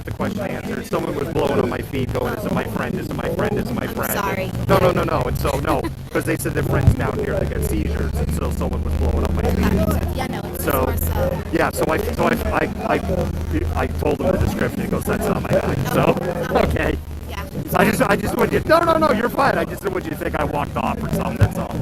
the question answered. Someone was blowing on my feet, going, "Is it my friend? Is it my friend? Is it my friend?" sorry. No. And so no, because they said their friends down here that got seizures, and so someone was blowing on my feet. Yeah, no, it's So more so. yeah, so I told them the description. He goes, "That's not my guy." So okay. Yeah. So I just want you. No, you're fine. I just didn't want you to think I walked off or something. That's all.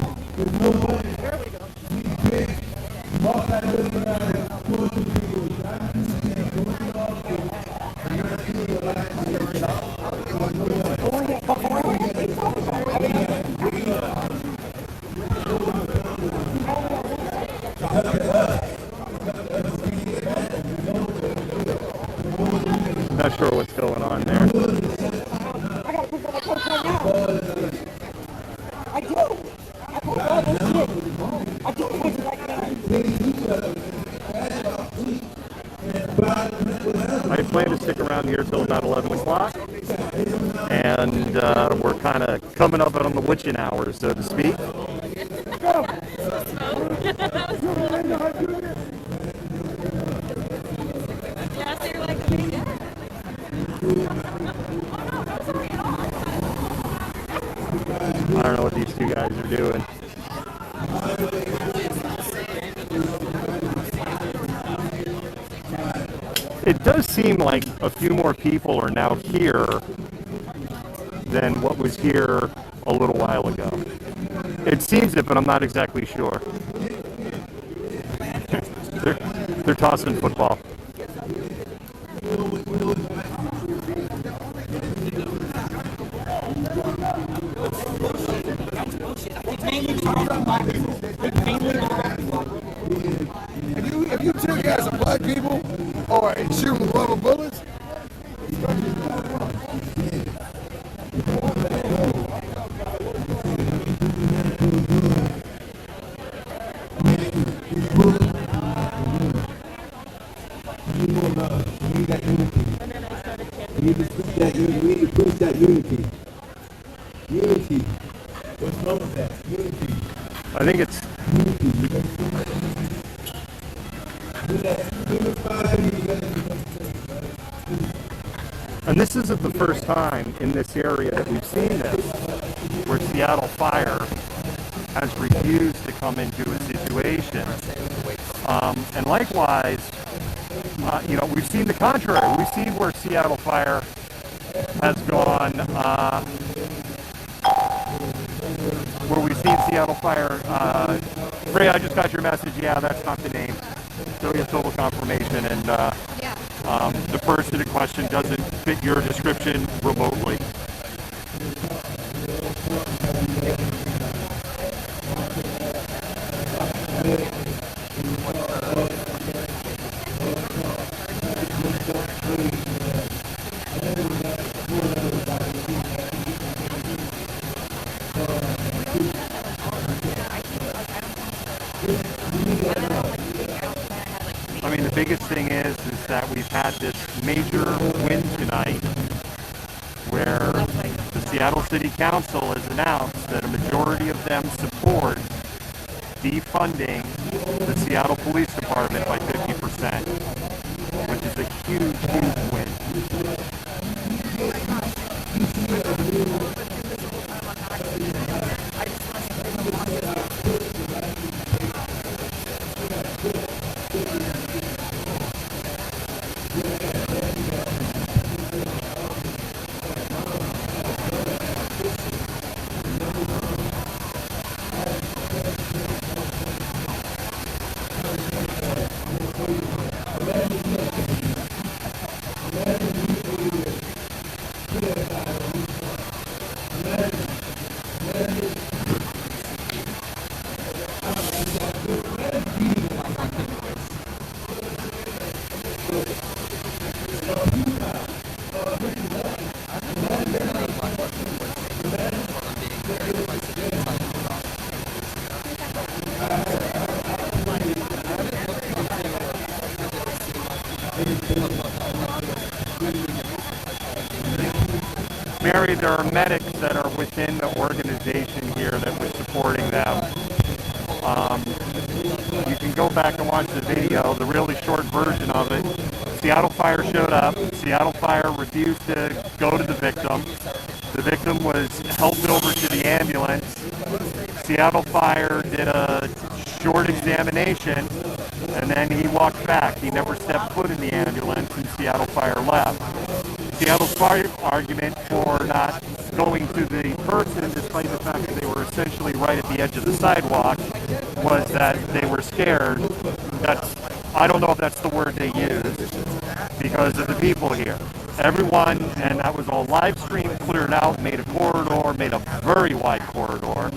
Not sure what's going on there. I got to put my coat right now. I do. I put all this shit. I do put it right now. I plan to stick around here till about 11 o'clock, and we're kind of coming up on the witching hours, so to speak. I don't know what these two guys are doing. It does seem like a few more people are now here than what was here a little while ago. It seems it, but I'm not exactly sure. They're tossing football. If you tear gas at black people or shoot with rubber bullets, We need more love. We need that unity. We need to speak that unity. We need to push that unity. Unity. What's wrong with that? Unity. I think it's and this isn't the first time in this area that we've seen this, where Seattle Fire has refused to come into a situation. And likewise, we've seen the contrary. We've seen where Seattle Fire has gone, where we've seen Seattle Fire. Ray, I just got your message. Yeah, that's not the name. So we have total confirmation, and the person in question doesn't fit your description remotely. I mean, the biggest thing is that we've had this major win tonight where the Seattle City Council has announced that a majority of them support defunding the Seattle Police Department by 50%, which is a huge, huge win. worry, there are medics that are within the organization here that was supporting them. You can go back and watch the video, the really short version of it. Seattle Fire showed up. Seattle Fire refused to go to the victim. The victim was helped over to the ambulance. Seattle Fire did a short examination, and then he walked back. He never stepped foot in the ambulance, and Seattle Fire left. Seattle Fire argument for not going to the person, despite the fact that they were essentially right at the edge of the sidewalk, was that they were scared. I don't know if that's the word they used, because of the people here. Everyone, and that was all live streamed, cleared out, made a corridor, made a very wide corridor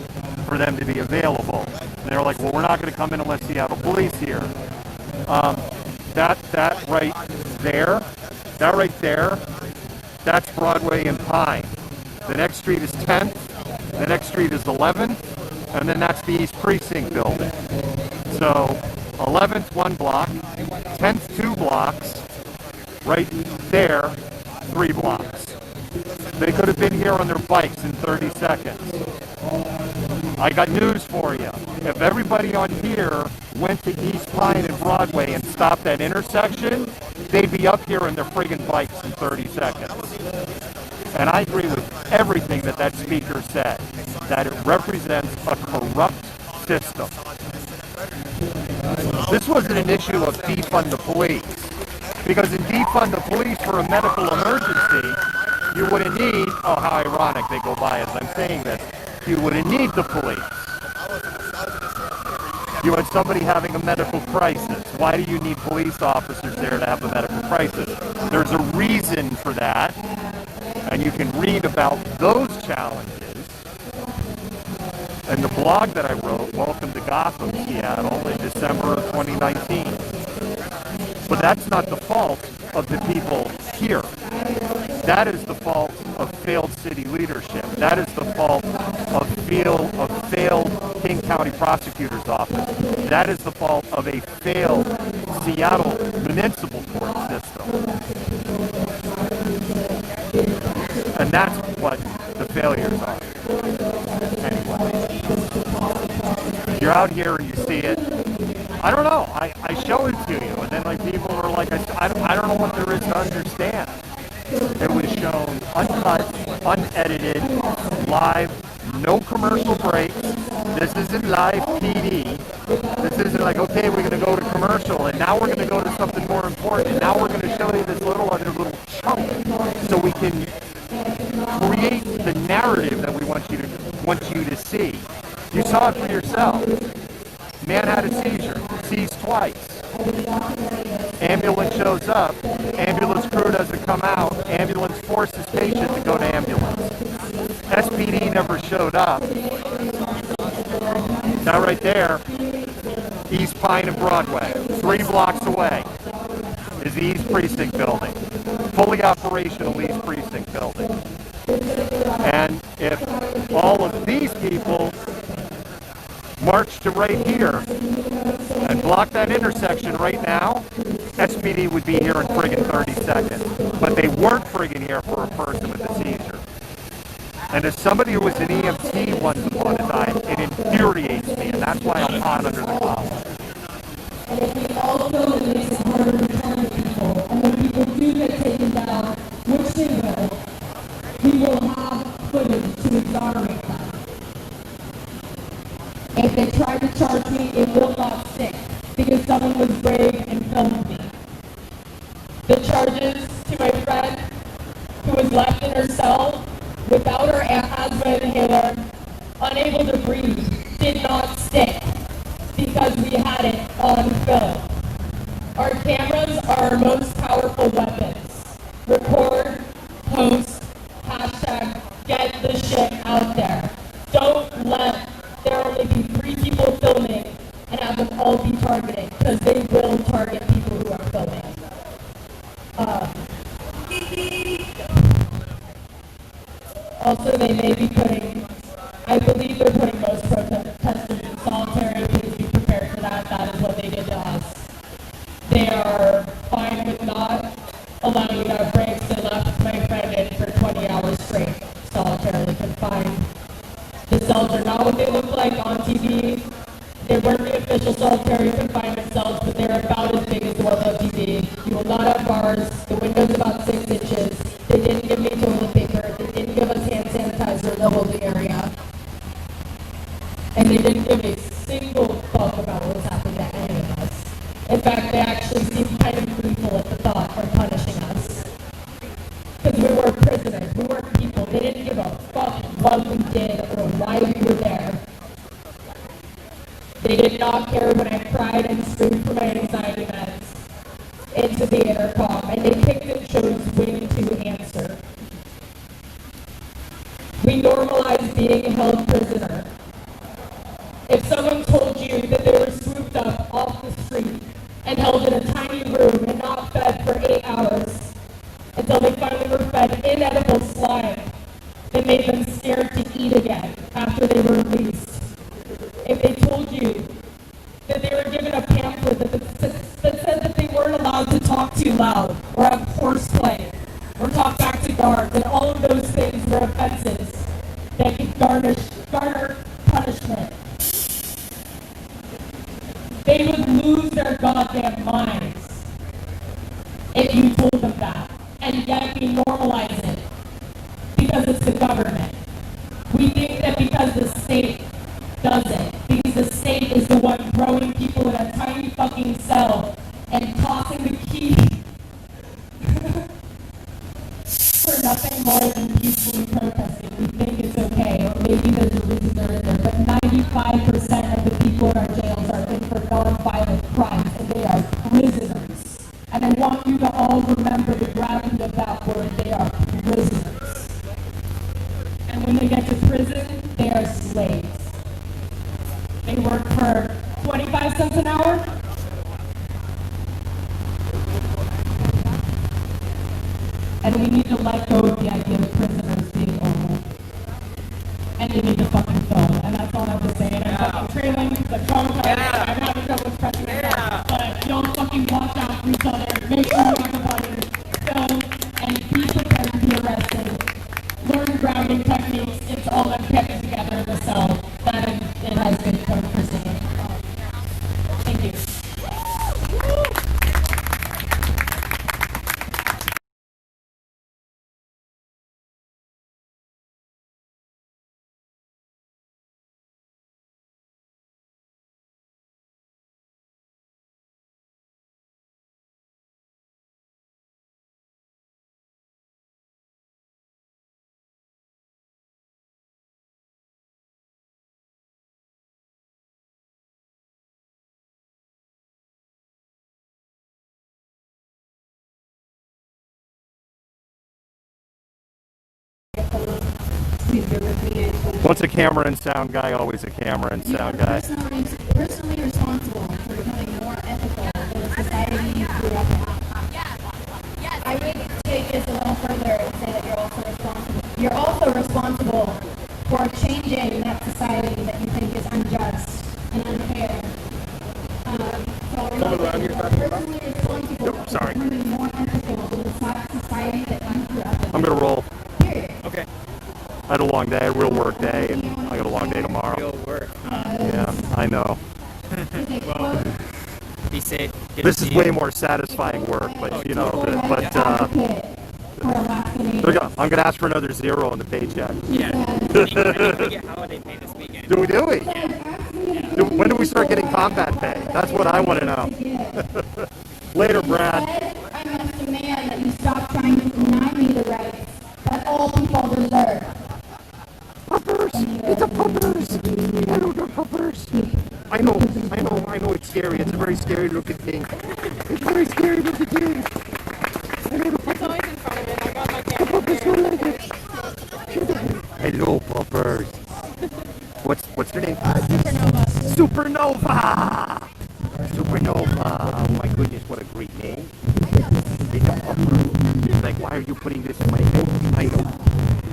for them to be available. And they were like, well, we're not going to come in unless Seattle police here. That right there, that's Broadway and Pine. The next street is 10th, the next street is 11th, and then that's the East Precinct building. So 11th, 1 block, 10th, 2 blocks, right there, 3 blocks. They could have been here on their bikes in 30 seconds. I got news for you. If everybody on here went to East Pine and Broadway and stopped that intersection, they'd be up here on their friggin' bikes in 30 seconds. And I agree with everything that speaker said, that it represents a corrupt system. This wasn't an issue of defund the police, because in defund the police for a medical emergency, you wouldn't need, oh, how ironic they go by as I'm saying this, you wouldn't need the police. You had somebody having a medical crisis. Why do you need police officers there to have a medical crisis? There's a reason for that, and you can read about those challenges in the blog that I wrote, Welcome to Gotham, Seattle, in December of 2019. But that's not the fault of the people here. That is the fault of failed city leadership. That is the fault of failed King County Prosecutor's Office. That is the fault of a failed Seattle municipal court system. And that's what the failures are. Anyway, you're out here and you see it. I don't know. I show it to you, and then like people are like, I don't know what there is to understand. It was shown uncut, unedited, live, no commercial breaks. This isn't live PD. This isn't like, okay, we're going to go to commercial, and now we're going to go to something more important, and now we're going to show you this little chunk so we can create the narrative that we want you to see. You saw it for yourself. Man had a seizure, seized twice. Ambulance shows up, ambulance crew doesn't come out, ambulance forces patient to go to ambulance. SPD never showed up. That right there, East Pine and Broadway, 3 blocks away is the East Precinct building, fully operational East Precinct building. And if all of these people march to right here and block that intersection right now, SPD would be here in friggin' 30 seconds. But they weren't friggin' here for a person with a seizure. And as somebody who was an EMT once upon a time, it infuriates me, and that's why I'm hot under the collar. And if we also release harder to target people, and when people do get taken down, which they will, we will have footage to exonerate them. If they try to charge me, it will not stick, because someone was brave and filmed me. The charges to my friend, who was left in her cell without her asthma inhaler, unable to breathe, did not stick, because we had it on film. Our cameras are our most powerful weapons. Record, post, hashtag, get the shit out there. Don't let there only be 3 people filming and have them all be targeted, because they will target people who are filming. Also, they may be putting, I believe they're putting most protesters in solitary. Please be prepared for that. That is what they did to us. They are fine with not allowing you to have breaks. They left my friend in for 20 hours straight. confined. The cells are not what they look like on TV. They weren't the official solitary confinement cells, but they're about as big as the ones on TV. You will not have bars. The window's about 6 inches. They didn't give me toilet paper. They didn't give us hand sanitizer in the holding area. And they didn't give a single fuck about what was happening to any of us. In fact, they actually seemed kind of gleeful at the thought of punishing us. Because we were prisoners. We weren't people. They didn't give a fuck what we did or why we were there. They did not care when I cried and screamed for my anxiety meds into the intercom, and they picked and chose when to answer. We normalized being held prisoner. If someone told you that they were swooped up off the street and held in a tiny room and not fed for 8 hours until they finally were fed inedible slime that made them scared to eat again after they were released. If they told you that they were given a pamphlet that said that they weren't allowed to talk too loud or have horseplay or talk back to guards, and all of those things were offenses that could garner punishment, they would lose their goddamn minds if you told them that. And yet we normalize it because it's the government. We think that because the state does it, because the state is the one throwing people in a tiny fucking cell and tossing the key for nothing more than peacefully protesting. We think it's okay, or maybe there's a reason they're in there, but 95% of the people in our jails are in for non-violent crimes, and they are prisoners. And I want you to all remember the gravity of that word. They are prisoners. And when they get to prison, they are slaves. They work for 25 cents an hour. And we need to let go of the idea of prisoners being normal. And you need to fucking go. And that's all I have to say. And I'm fucking trailing because I'm traumatized. I'm having trouble expressing myself. But don't fucking watch out for each other. Make sure you have the button. Go and be prepared to be arrested. Learn grounding techniques. It's all I've kept together in the cell. That it has been fun for singing. Thank you. Once a camera and sound guy, always a camera and sound guy. Personally responsible for becoming more ethical in the society you grew up in. I would take this a little further and say that you're also responsible. You're also responsible for changing that society that you think is unjust and unfair. So you're personally responsible for becoming more ethical in the society that you grew up in. I'm gonna roll. Period. Okay. I had a long day, a real work day, and I got a long day tomorrow. Real work. Yeah, I know. Well, be safe. This is way more satisfying work, but you know, there we go. I'm gonna ask for another zero on the paycheck. Yeah. We get holiday pay this weekend. Do we? When do we start getting combat pay? That's what I want to know. Later, Brad. I must demand that you stop trying to deny me the rights that all people deserve. Puppers! It's a puppers! I don't know puppers. I know it's scary. It's a very scary looking thing. It's very scary looking thing. It's always in front of it. I got my The camera puppers here. don't like it. Hello, puppers. What's your name? Supernova! Supernova! Oh my goodness, what a great name. It's a pupper. It's like, why are you putting this in my face? I know.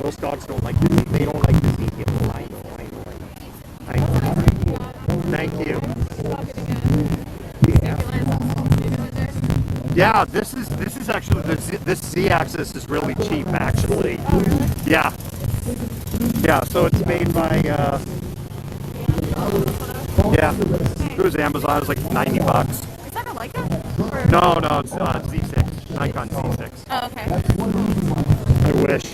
Most dogs don't like this. They don't like to see people. I know. Thank you. Yeah, this is actually this Z-axis is really cheap actually. Yeah. Yeah, so it's made by, yeah, it was Amazon. It was like 90 bucks. Is that a Leica? Or... No, it's Z6, Nikon Z6. Oh, okay. I wish.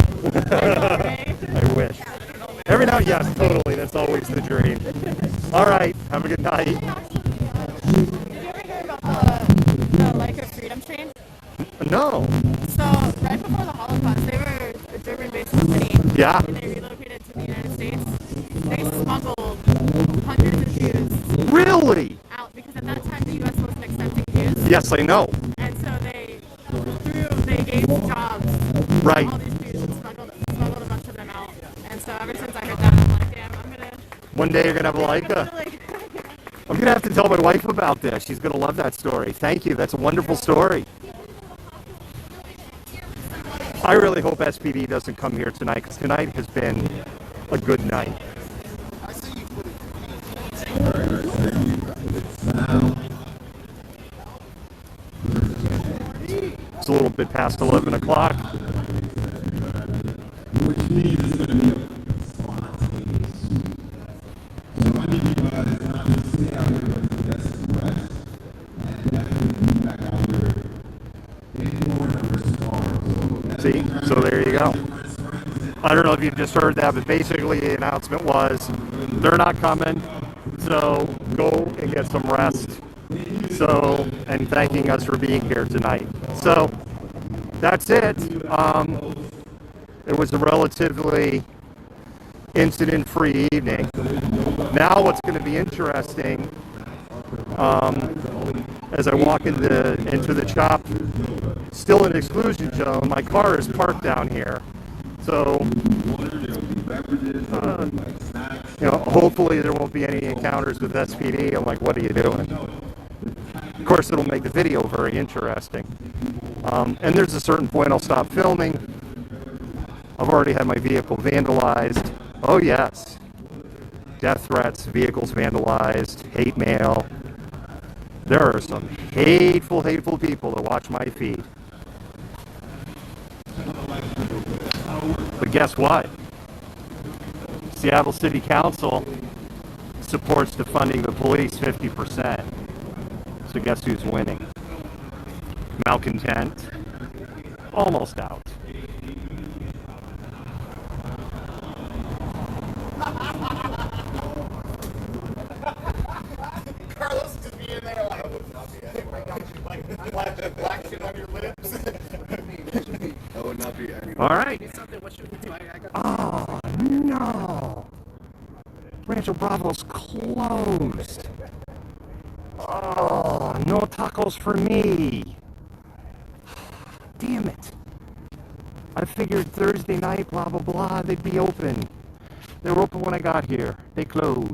I wish. Every now, yes, totally. That's always the dream. All right, have a good night. Did you ever hear about the Leica Freedom Train? No. So, right before the Holocaust, they were a German-based company. Yeah. And they relocated to the United States. They smuggled hundreds of Jews Really? out because at that time the U.S. wasn't accepting Jews. Yes, I know. And so they gave jobs Right. to all these Jews and smuggled a bunch of them out. And so ever since I heard that, I'm like, damn, I'm gonna... One day you're going to have a Leica. I'm going to have to tell my wife about this. She's going to love that story. Thank you. That's a wonderful story. I really hope SPD doesn't come here tonight, because tonight has been a good night. It's a little bit past 11 o'clock. Which means it's going to be a spontaneous. So I need you guys not to stay out here but get some rest and definitely be back out here in more numbers tomorrow. See? So there you go. I don't know if you just heard that, but basically the announcement was they're not coming, so go and get some rest. So, and thanking us for being here tonight. So, that's it. It was a relatively incident-free evening. Now what's going to be interesting, as I walk into the shop, still in exclusion zone, my car is parked down here. So, hopefully there won't be any encounters with SPD. I'm like, what are you doing? Of course, it'll make the video very interesting. And there's a certain point I'll stop filming. I've already had my vehicle vandalized. Oh, yes. Death threats, vehicles vandalized, hate mail. There are some hateful people that watch my feed. But guess what? Seattle City Council supports defunding the police 50%. So guess who's winning? Malcontent, almost out. Carlos just be in there like, I would not be anywhere. Like that black shit on your lips. I would not be anywhere. All right. Oh, no. Rancho Bravo's closed. Oh, no tacos for me. Damn it. I figured Thursday night, blah, blah, blah, they'd be open. They were open when I got here. They closed.